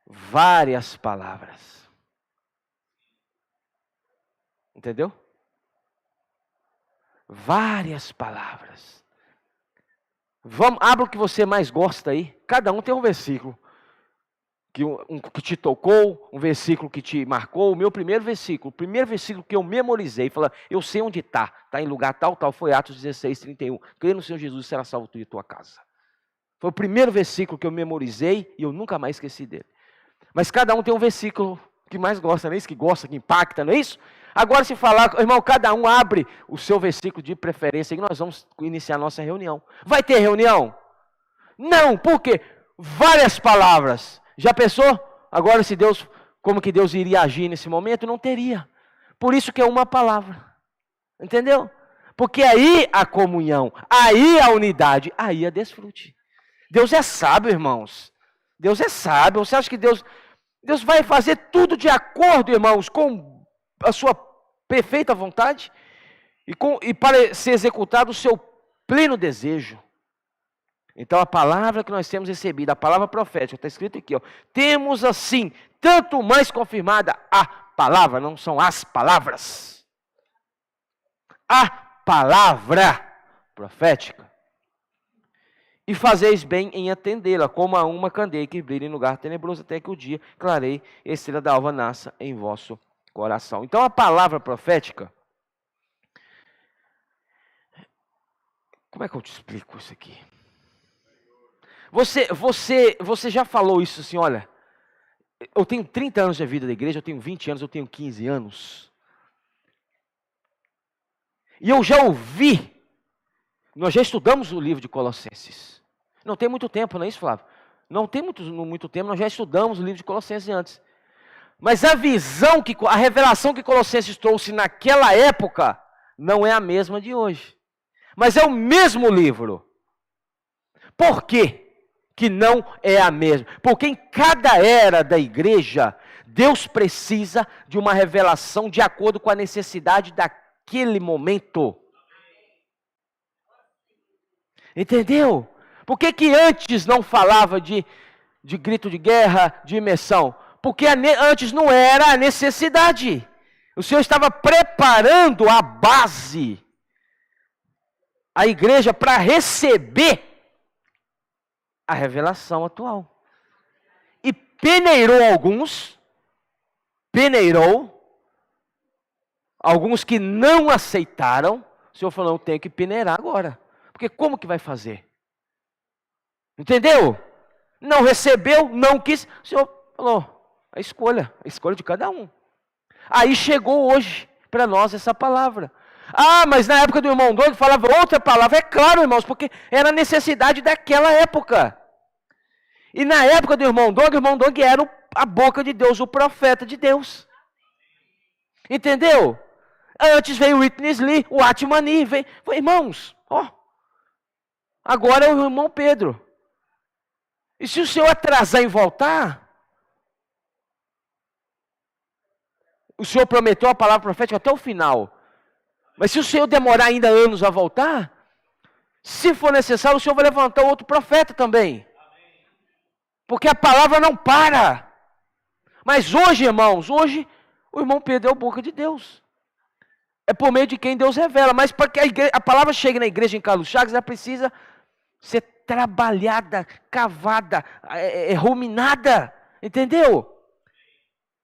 Várias palavras. Entendeu? Várias palavras. Abra o que você mais gosta aí. Cada um tem um versículo que te tocou, um versículo que te marcou. O meu primeiro versículo que eu memorizei, fala, eu sei onde está em lugar tal, foi Atos 16, 31. Crê no Senhor Jesus, será salvo tu e tua casa. Foi o primeiro versículo que eu memorizei e eu nunca mais esqueci dele. Mas cada um tem um versículo que mais gosta, não é isso? Que gosta, que impacta, não é isso? Agora se falar, irmão, cada um abre o seu versículo de preferência e nós vamos iniciar a nossa reunião. Vai ter reunião? Não, por quê? Várias palavras. Já pensou? Agora se Deus, como que Deus iria agir nesse momento? Não teria. Por isso que é uma palavra. Entendeu? Porque aí a comunhão, aí a unidade, aí a desfrute. Deus é sábio, irmãos. Deus é sábio. Você acha que Deus vai fazer tudo de acordo, irmãos, com a sua perfeita vontade e para ser executado o seu pleno desejo? Então a palavra que nós temos recebido, a palavra profética, está escrito aqui, ó, temos assim, tanto mais confirmada a palavra, não são as palavras. A palavra profética. E fazeis bem em atendê-la, como a uma candeia que brilha em lugar tenebroso, até que o dia clareie e a estrela da alva nasça em vosso coração. Então a palavra profética, como é que eu te explico isso aqui? Você já falou isso assim, olha, eu tenho 30 anos de vida da igreja, eu tenho 20 anos, eu tenho 15 anos. E eu já ouvi, nós já estudamos o livro de Colossenses. Não tem muito tempo, não é isso, Flávio? Não tem muito tempo, nós já estudamos o livro de Colossenses antes. Mas a visão, a revelação que Colossenses trouxe naquela época, não é a mesma de hoje. Mas é o mesmo livro. Por quê que não é a mesma? Porque em cada era da igreja, Deus precisa de uma revelação de acordo com a necessidade daquele momento. Entendeu? Por que antes não falava de grito de guerra, de imersão? Porque antes não era a necessidade. O Senhor estava preparando a base, a igreja, para receber a revelação atual. E peneirou alguns que não aceitaram. O Senhor falou, eu tenho que peneirar agora. Porque como que vai fazer? Entendeu? Não recebeu, não quis. O Senhor falou, a escolha de cada um. Aí chegou hoje para nós essa palavra. Ah, mas na época do irmão Doug falava outra palavra. É claro, irmãos, porque era a necessidade daquela época. E na época do irmão Doug era a boca de Deus, o profeta de Deus. Entendeu? Antes veio o Witness Lee, o Atmani, veio. Irmãos, agora é o irmão Pedro. E se o Senhor atrasar em voltar, o Senhor prometeu a palavra profética até o final. Mas se o Senhor demorar ainda anos a voltar, se for necessário, o Senhor vai levantar outro profeta também. Porque a palavra não para. Mas hoje, irmãos, o irmão Pedro é o boca de Deus. É por meio de quem Deus revela. Mas para que a palavra chegue na igreja em Carlos Chagas, ela precisa ser trabalhada, cavada, ruminada. Entendeu?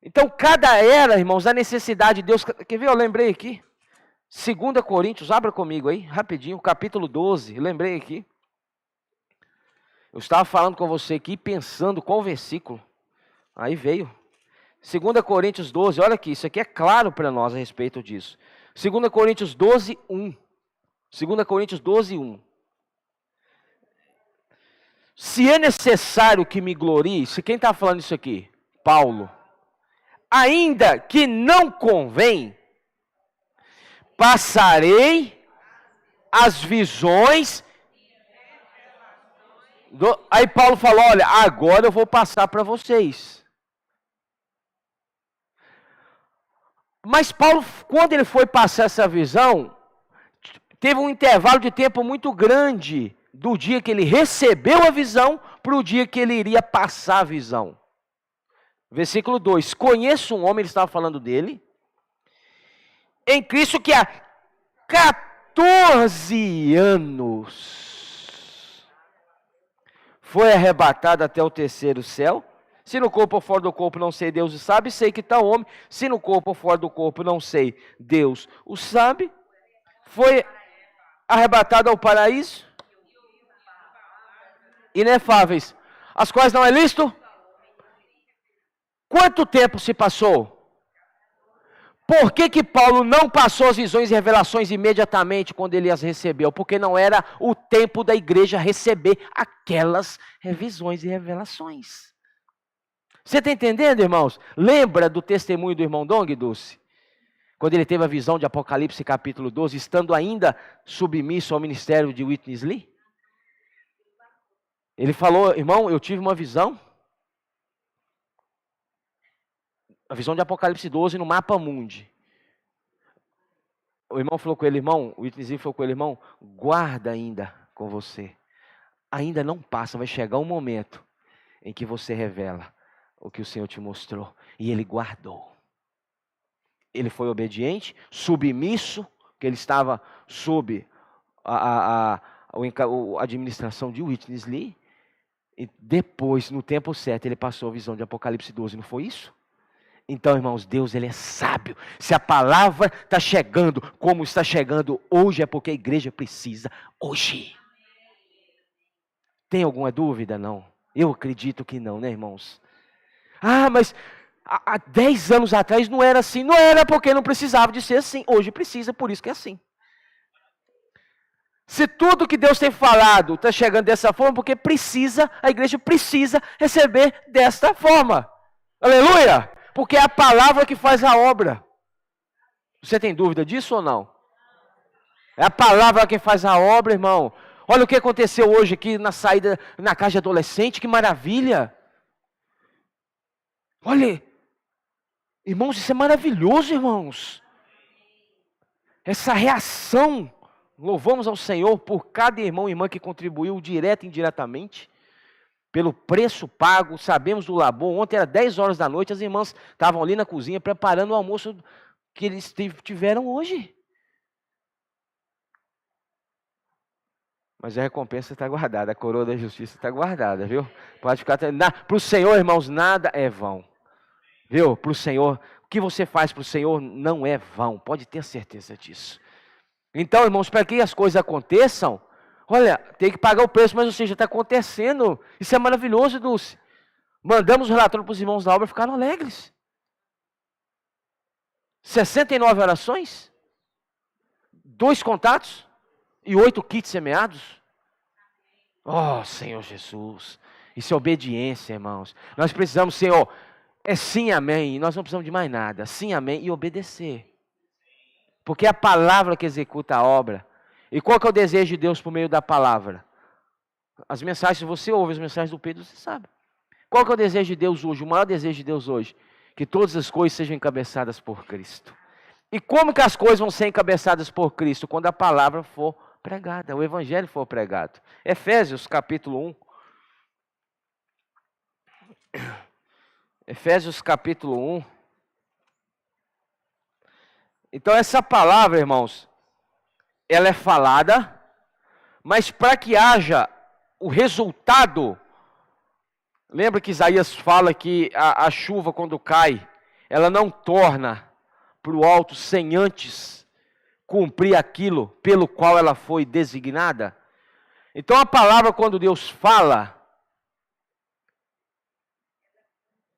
Então, cada era, irmãos, a necessidade de Deus. Quer ver? Eu lembrei aqui. 2 Coríntios, abra comigo aí, rapidinho, capítulo 12. Lembrei aqui. Eu estava falando com você aqui, pensando qual versículo. Aí veio. 2 Coríntios 12, olha aqui, isso aqui é claro para nós a respeito disso. 2 Coríntios 12, 1. 2 Coríntios 12, 1. Se é necessário que me glorie, se quem está falando isso aqui? Paulo. Ainda que não convém, passarei as visões. Aí Paulo falou, olha, agora eu vou passar para vocês. Mas Paulo, quando ele foi passar essa visão, teve um intervalo de tempo muito grande do dia que ele recebeu a visão para o dia que ele iria passar a visão. Versículo 2, conheço um homem, ele estava falando dele, em Cristo que há 14 anos foi arrebatado até o terceiro céu. Se no corpo ou fora do corpo não sei, Deus o sabe, sei que está o homem. Se no corpo ou fora do corpo não sei, Deus o sabe. Foi arrebatado ao paraíso, inefáveis, as quais não é lícito. Quanto tempo se passou? Por que Paulo não passou as visões e revelações imediatamente quando ele as recebeu? Porque não era o tempo da igreja receber aquelas visões e revelações. Você está entendendo, irmãos? Lembra do testemunho do irmão Dong, Dulce? Quando ele teve a visão de Apocalipse capítulo 12, estando ainda submisso ao ministério de Witness Lee? Ele falou, irmão, eu tive uma visão. A visão de Apocalipse 12 no mapa mundi. O irmão falou com ele, irmão, o Witness Lee falou com ele, irmão, guarda ainda com você. Ainda não passa, vai chegar um momento em que você revela o que o Senhor te mostrou. E ele guardou. Ele foi obediente, submisso, que ele estava sob a administração de Witness Lee, e depois, no tempo certo, ele passou a visão de Apocalipse 12, não foi isso? Então, irmãos, Deus, ele é sábio. Se a palavra está chegando como está chegando hoje, é porque a igreja precisa hoje. Tem alguma dúvida? Não. Eu acredito que não, né, irmãos? Ah, mas há 10 anos atrás não era assim. Não era porque não precisava de ser assim. Hoje precisa, por isso que é assim. Se tudo que Deus tem falado está chegando dessa forma, porque precisa, a igreja precisa receber desta forma. Aleluia! Porque é a palavra que faz a obra. Você tem dúvida disso ou não? É a palavra que faz a obra, irmão. Olha o que aconteceu hoje aqui na saída, na casa de adolescente, que maravilha. Olha, irmãos, isso é maravilhoso, irmãos. Essa reação, louvamos ao Senhor por cada irmão e irmã que contribuiu direto e indiretamente, pelo preço pago, sabemos do labor. Ontem era 10 horas da noite, as irmãs estavam ali na cozinha preparando o almoço que eles tiveram hoje. Mas a recompensa está guardada, a coroa da justiça está guardada, viu? Pode ficar. Para o Senhor, irmãos, nada é vão. Viu? Para o Senhor, o que você faz para o Senhor não é vão, pode ter certeza disso. Então, irmãos, para que as coisas aconteçam, olha, tem que pagar o preço, mas ou seja, está acontecendo. Isso é maravilhoso, Dulce. Mandamos o relatório para os irmãos da obra, ficaram alegres. 69 orações, 2 contatos e 8 kits semeados. Oh, Senhor Jesus, isso é obediência, irmãos. Nós precisamos, Senhor, é sim, amém. Nós não precisamos de mais nada. Sim, amém e obedecer. Porque é a palavra que executa a obra. E qual que é o desejo de Deus por meio da palavra? As mensagens, se você ouve as mensagens do Pedro, você sabe. Qual que é o desejo de Deus hoje? O maior desejo de Deus hoje? Que todas as coisas sejam encabeçadas por Cristo. E como que as coisas vão ser encabeçadas por Cristo? Quando a palavra for pregada, o evangelho for pregado. Efésios capítulo 1. Efésios capítulo 1. Então essa palavra, irmãos, ela é falada, mas para que haja o resultado, lembra que Isaías fala que a chuva quando cai, ela não torna para o alto sem antes cumprir aquilo pelo qual ela foi designada? Então a palavra, quando Deus fala,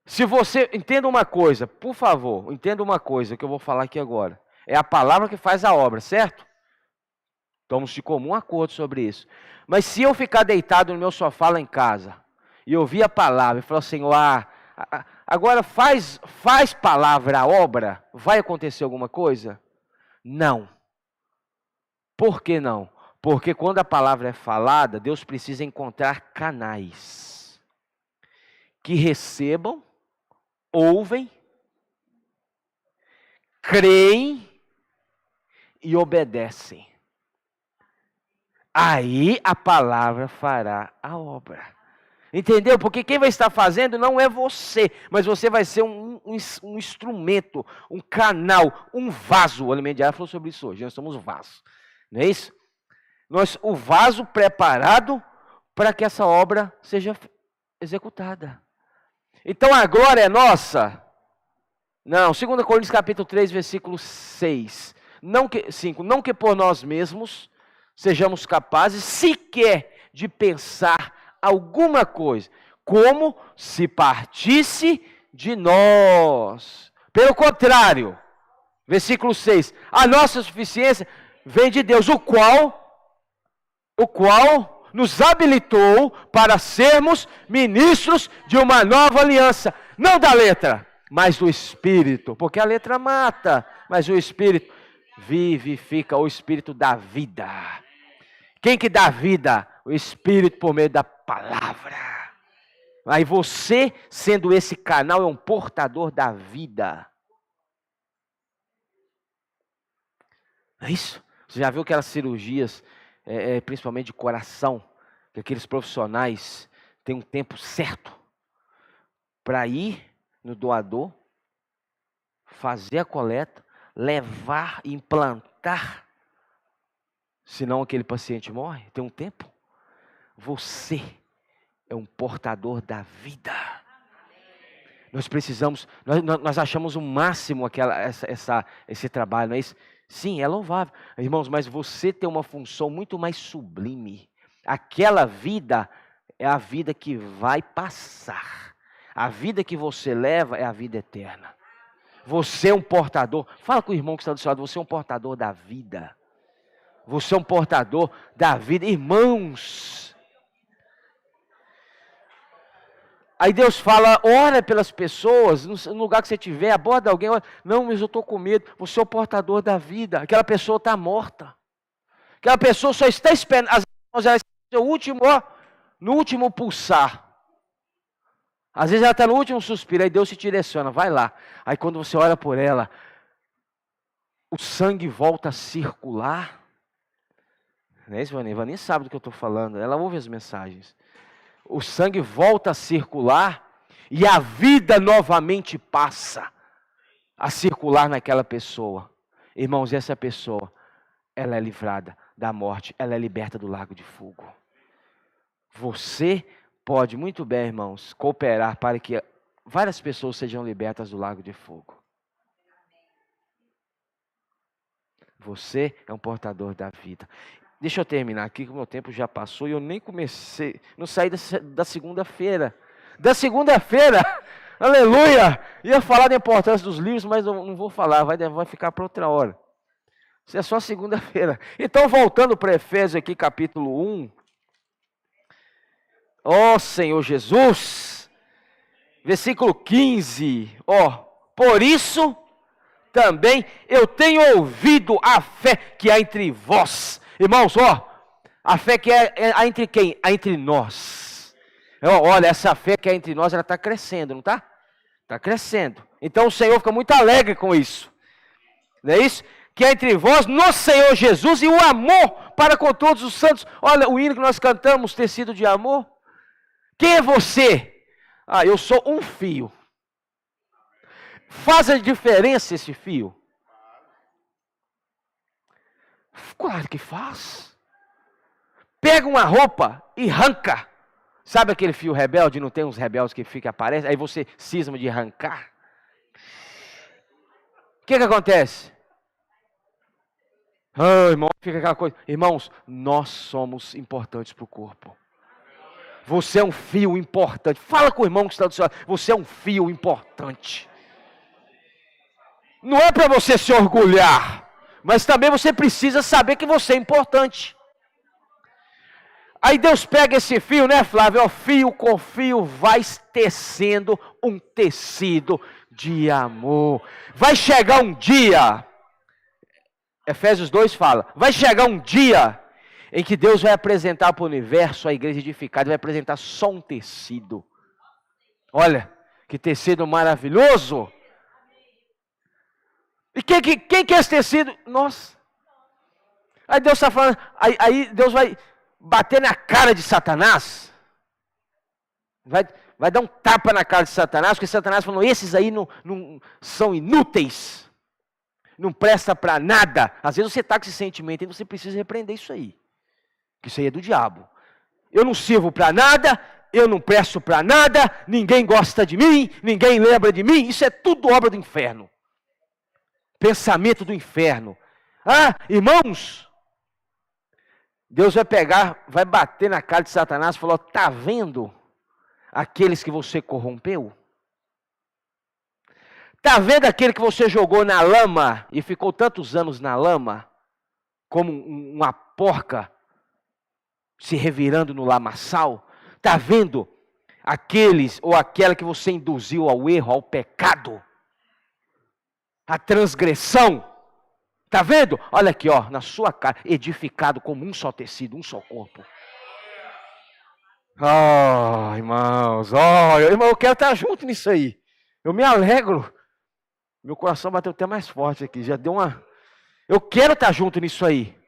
se você, entenda uma coisa, por favor, entenda uma coisa que eu vou falar aqui agora. É a palavra que faz a obra, certo? Estamos de comum acordo sobre isso. Mas se eu ficar deitado no meu sofá lá em casa, e ouvir a palavra, e falar assim, agora faz palavra a obra, vai acontecer alguma coisa? Não. Por que não? Porque quando a palavra é falada, Deus precisa encontrar canais que recebam, ouvem, creem e obedecem. Aí a palavra fará a obra. Entendeu? Porque quem vai estar fazendo não é você, mas você vai ser um instrumento, um canal, um vaso. O Alimento Diário falou sobre isso hoje, nós somos vasos. Não é isso? O vaso preparado para que essa obra seja executada. Então a glória é nossa? Não, 2 Coríntios capítulo 3, versículo 6. Não que por nós mesmos sejamos capazes sequer de pensar alguma coisa, como se partisse de nós. Pelo contrário, versículo 6, a nossa suficiência vem de Deus, o qual nos habilitou para sermos ministros de uma nova aliança, não da letra, mas do Espírito, porque a letra mata, mas o Espírito vivifica, o Espírito dá vida. Quem que dá vida? O Espírito por meio da palavra. Aí você, sendo esse canal, é um portador da vida. É isso? Você já viu aquelas cirurgias, principalmente de coração, que aqueles profissionais têm um tempo certo para ir no doador, fazer a coleta, levar, implantar senão aquele paciente morre. Tem um tempo. Você é um portador da vida. Nós precisamos, nós achamos o máximo esse trabalho, não é isso? Sim, é louvável. Irmãos, mas você tem uma função muito mais sublime. Aquela vida é a vida que vai passar. A vida que você leva é a vida eterna. Você é um portador. Fala com o irmão que está do seu lado, você é um portador da vida. Você é um portador da vida. Irmãos, aí Deus fala, ora pelas pessoas, no lugar que você estiver, aborda alguém, olha, não, mas eu estou com medo, você é o portador da vida, aquela pessoa está morta, aquela pessoa só está esperando, às vezes ela está no último pulsar, às vezes ela está no último suspiro, aí Deus te direciona, vai lá, aí quando você olha por ela, o sangue volta a circular, não é isso, Vani? Vani sabe do que eu estou falando, ela ouve as mensagens. O sangue volta a circular e a vida novamente passa a circular naquela pessoa. Irmãos, essa pessoa, ela é livrada da morte, ela é liberta do lago de fogo. Você pode muito bem, irmãos, cooperar para que várias pessoas sejam libertas do lago de fogo. Você é um portador da vida. Deixa eu terminar aqui, que o meu tempo já passou e eu nem comecei, não saí da segunda-feira. Da segunda-feira, aleluia! Ia falar da importância dos livros, mas eu não vou falar, vai ficar para outra hora. Isso é só segunda-feira. Então, voltando para Efésios aqui, capítulo 1. Ó Senhor Jesus, versículo 15. Por isso também eu tenho ouvido a fé que há entre vós. Irmãos, a fé que é entre quem? É entre nós. Olha, essa fé que é entre nós, ela está crescendo, não está? Está crescendo. Então o Senhor fica muito alegre com isso. Não é isso? Que é entre vós, no Senhor Jesus, e o amor para com todos os santos. Olha, o hino que nós cantamos, tecido de amor. Quem é você? Eu sou um fio. Faz a diferença esse fio? Claro que faz. Pega uma roupa e arranca. Sabe aquele fio rebelde? Não tem uns rebeldes que fica aparece? Aí você cisma de arrancar. O que acontece? Irmão, fica aquela coisa. Irmãos, nós somos importantes para o corpo. Você é um fio importante. Fala com o irmão que está do seu lado. Você é um fio importante. Não é para você se orgulhar. Mas também você precisa saber que você é importante. Aí Deus pega esse fio, né, Flávio? Fio com fio vai tecendo um tecido de amor. Vai chegar um dia, Efésios 2 fala, vai chegar um dia em que Deus vai apresentar para o universo a igreja edificada, vai apresentar só um tecido. Olha, que tecido maravilhoso. E quem que é esse tecido? Nós. Aí Deus está falando, aí Deus vai bater na cara de Satanás. Vai dar um tapa na cara de Satanás, porque Satanás falou, esses aí não são inúteis. Não presta para nada. Às vezes você está com esse sentimento e você precisa repreender isso aí. Que isso aí é do diabo. Eu não sirvo para nada, eu não presto para nada, ninguém gosta de mim, ninguém lembra de mim. Isso é tudo obra do inferno. Pensamento do inferno. Irmãos, Deus vai pegar, vai bater na cara de Satanás e falou, está vendo aqueles que você corrompeu? Está vendo aquele que você jogou na lama e ficou tantos anos na lama, como uma porca se revirando no lamaçal? Está vendo aqueles ou aquela que você induziu ao erro, ao pecado? A transgressão, está vendo? Olha aqui, na sua cara, edificado como um só tecido, um só corpo. Irmãos, irmão, eu quero estar junto nisso aí. Eu me alegro. Meu coração bateu até mais forte aqui, já deu uma... Eu quero estar junto nisso aí.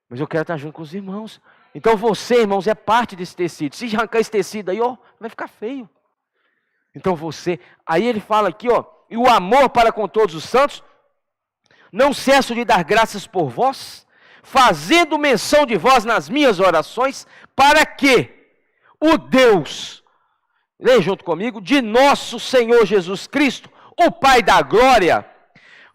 Mas eu quero estar junto com os irmãos. Então você, irmãos, é parte desse tecido. Se arrancar esse tecido aí, vai ficar feio. Então você... Aí ele fala aqui, e o amor para com todos os santos, não cesso de dar graças por vós, fazendo menção de vós nas minhas orações, para que o Deus, leia junto comigo, de nosso Senhor Jesus Cristo, o Pai da glória,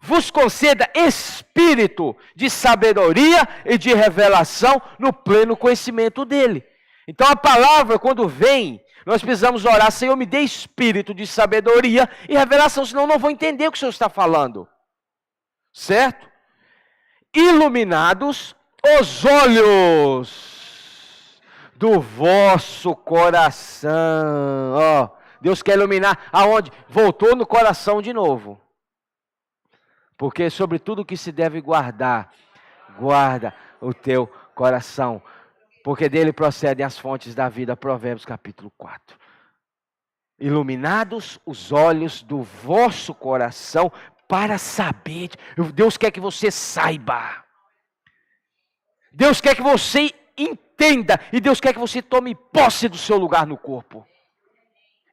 vos conceda espírito de sabedoria e de revelação no pleno conhecimento dele. Então a palavra, quando vem, nós precisamos orar: Senhor, me dê espírito de sabedoria e revelação, senão eu não vou entender o que o Senhor está falando. Certo? Iluminados os olhos do vosso coração. Ó, Deus quer iluminar aonde? Voltou no coração de novo. Porque sobre tudo que se deve guardar, guarda o teu coração, porque dele procedem as fontes da vida. Provérbios capítulo 4. Iluminados os olhos do vosso coração, para saber. Deus quer que você saiba. Deus quer que você entenda. E Deus quer que você tome posse do seu lugar no corpo.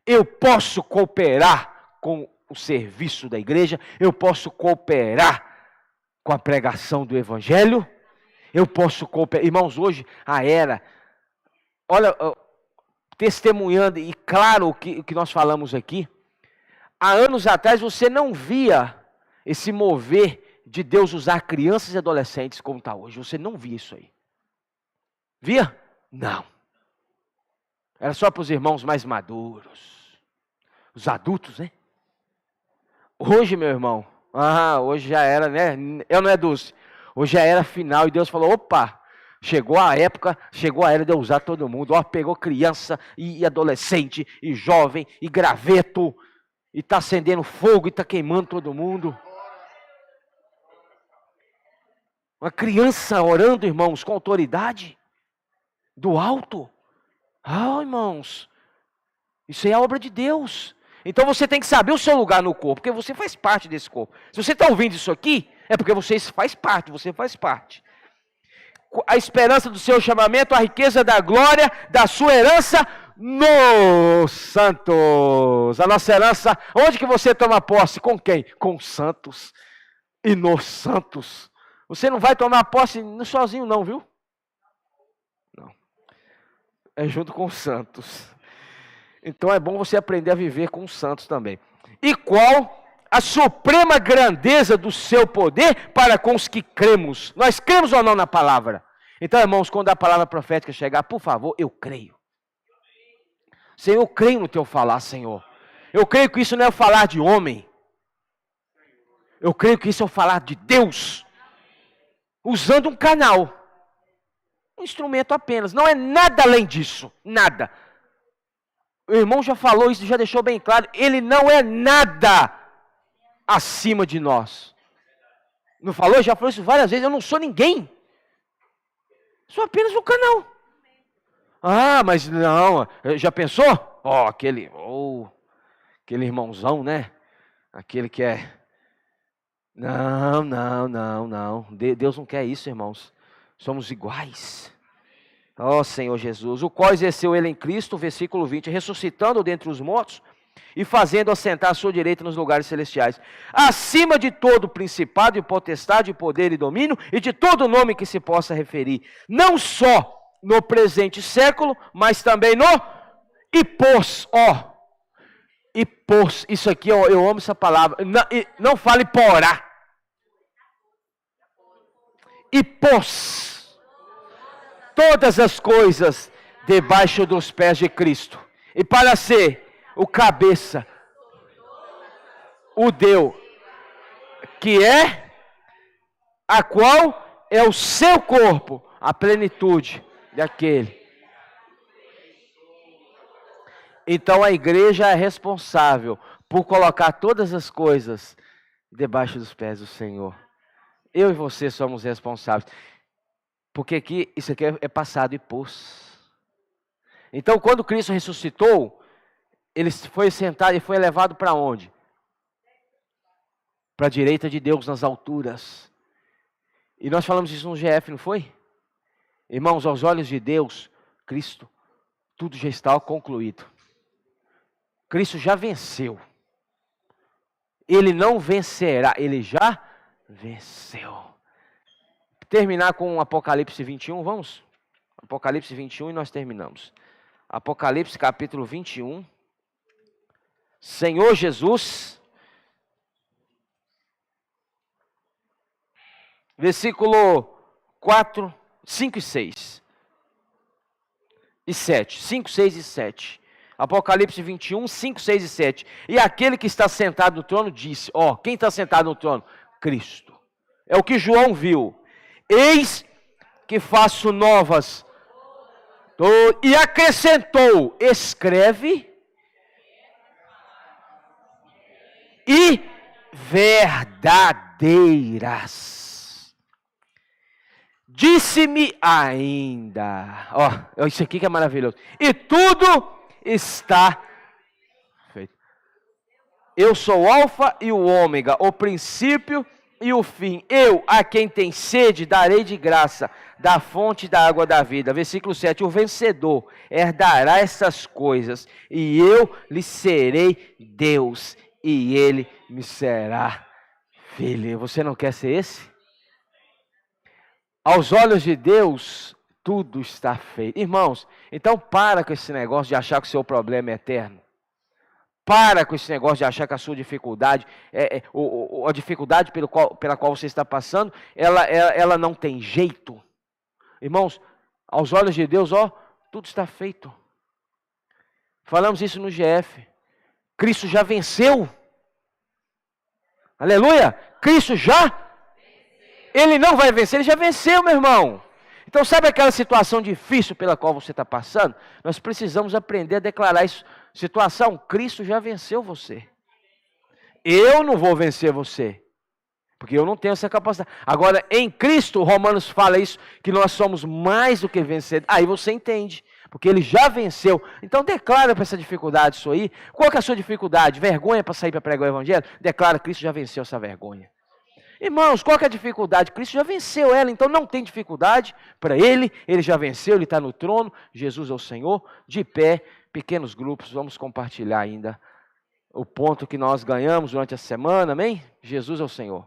Eu posso cooperar com o serviço da igreja. Eu posso cooperar com a pregação do evangelho. Eu posso cooperar. Irmãos, hoje a era, olha, testemunhando, e claro o que nós falamos aqui, há anos atrás você não via esse mover de Deus usar crianças e adolescentes como está hoje. Você não via isso aí. Via? Não. Era só para os irmãos mais maduros. Os adultos, né? Hoje, meu irmão, hoje já era, né? Eu não é Dulce. Hoje já era final e Deus falou: opa, chegou a época, chegou a era de eu usar todo mundo. Ó, pegou criança e adolescente e jovem e graveto e está acendendo fogo e está queimando todo mundo. Uma criança orando, irmãos, com autoridade do alto. Irmãos, isso é a obra de Deus. Então você tem que saber o seu lugar no corpo, porque você faz parte desse corpo. Se você está ouvindo isso aqui, é porque você faz parte, A esperança do seu chamamento, a riqueza da glória, da sua herança nos santos. A nossa herança, onde que você toma posse? Com quem? Com os santos e nos santos. Você não vai tomar posse sozinho não, viu? Não. É junto com os santos. Então é bom você aprender a viver com os santos também. E qual a suprema grandeza do seu poder para com os que cremos? Nós cremos ou não na palavra? Então, irmãos, quando a palavra profética chegar, por favor, eu creio. Senhor, eu creio no teu falar, Senhor. Eu creio que isso não é o falar de homem. Eu creio que isso é o falar de Deus. Usando um canal. Um instrumento apenas. Não é nada além disso. Nada. O irmão já falou isso, já deixou bem claro. Ele não é nada acima de nós. Não falou? Já falou isso várias vezes. Eu não sou ninguém. Sou apenas um canal. Mas não. Já pensou? Aquele irmãozão, né? Aquele que é... Não. Deus não quer isso, irmãos. Somos iguais. Senhor Jesus, o qual exerceu ele em Cristo, versículo 20, ressuscitando dentre os mortos e fazendo assentar à sua direita nos lugares celestiais, acima de todo principado e potestade, poder e domínio, e de todo nome que se possa referir, não só no presente século, mas também no e pôs, isso aqui, eu amo essa palavra, não fale porá, e pôs todas as coisas debaixo dos pés de Cristo. E para ser o cabeça, o Deus, que é, a qual é o seu corpo, a plenitude daquele. Então a igreja é responsável por colocar todas as coisas debaixo dos pés do Senhor. Eu e você somos responsáveis. Porque isso aqui é passado e pôs. Então, quando Cristo ressuscitou, ele foi sentado e foi elevado para onde? Para a direita de Deus nas alturas. E nós falamos isso no GF, não foi? Irmãos, aos olhos de Deus, Cristo, tudo já está concluído. Cristo já venceu. Ele não vencerá, ele já venceu. terminar com Apocalipse 21, vamos? Apocalipse 21 e nós terminamos. Apocalipse capítulo 21. Senhor Jesus, versículo 4, 5 e 6. E 7. 5, 6 e 7. Apocalipse 21, 5, 6 e 7. E aquele que está sentado no trono disse, quem está sentado no trono? Cristo. É o que João viu. Eis que faço novas. E acrescentou, escreve e verdadeiras. Disse-me ainda, isso aqui que é maravilhoso, e tudo está feito. Eu sou o alfa e o ômega, o princípio e o fim. Eu, a quem tem sede, darei de graça da fonte da água da vida. Versículo 7, o vencedor herdará essas coisas, e eu lhe serei Deus, e ele me será filho. Você não quer ser esse? Aos olhos de Deus, tudo está feito. Irmãos, então para com esse negócio de achar que o seu problema é eterno. Para com esse negócio de achar que a sua dificuldade, a dificuldade pela qual você está passando, ela não tem jeito. Irmãos, aos olhos de Deus, tudo está feito. Falamos isso no GF. Cristo já venceu. Aleluia! Cristo já? Ele não vai vencer, ele já venceu, meu irmão. Então, sabe aquela situação difícil pela qual você está passando? Nós precisamos aprender a declarar isso. Situação, Cristo já venceu você. Eu não vou vencer você, porque eu não tenho essa capacidade. Agora, em Cristo, Romanos fala isso, que nós somos mais do que vencedores. Aí você entende, porque ele já venceu. Então, declara para essa dificuldade sua aí. Qual que é a sua dificuldade? Vergonha para sair para pregar o evangelho? Declara, Cristo já venceu essa vergonha. Irmãos, qual que é a dificuldade? Cristo já venceu ela, então não tem dificuldade para ele já venceu, ele está no trono, Jesus é o Senhor, de pé, pequenos grupos, vamos compartilhar ainda o ponto que nós ganhamos durante a semana, amém? Jesus é o Senhor.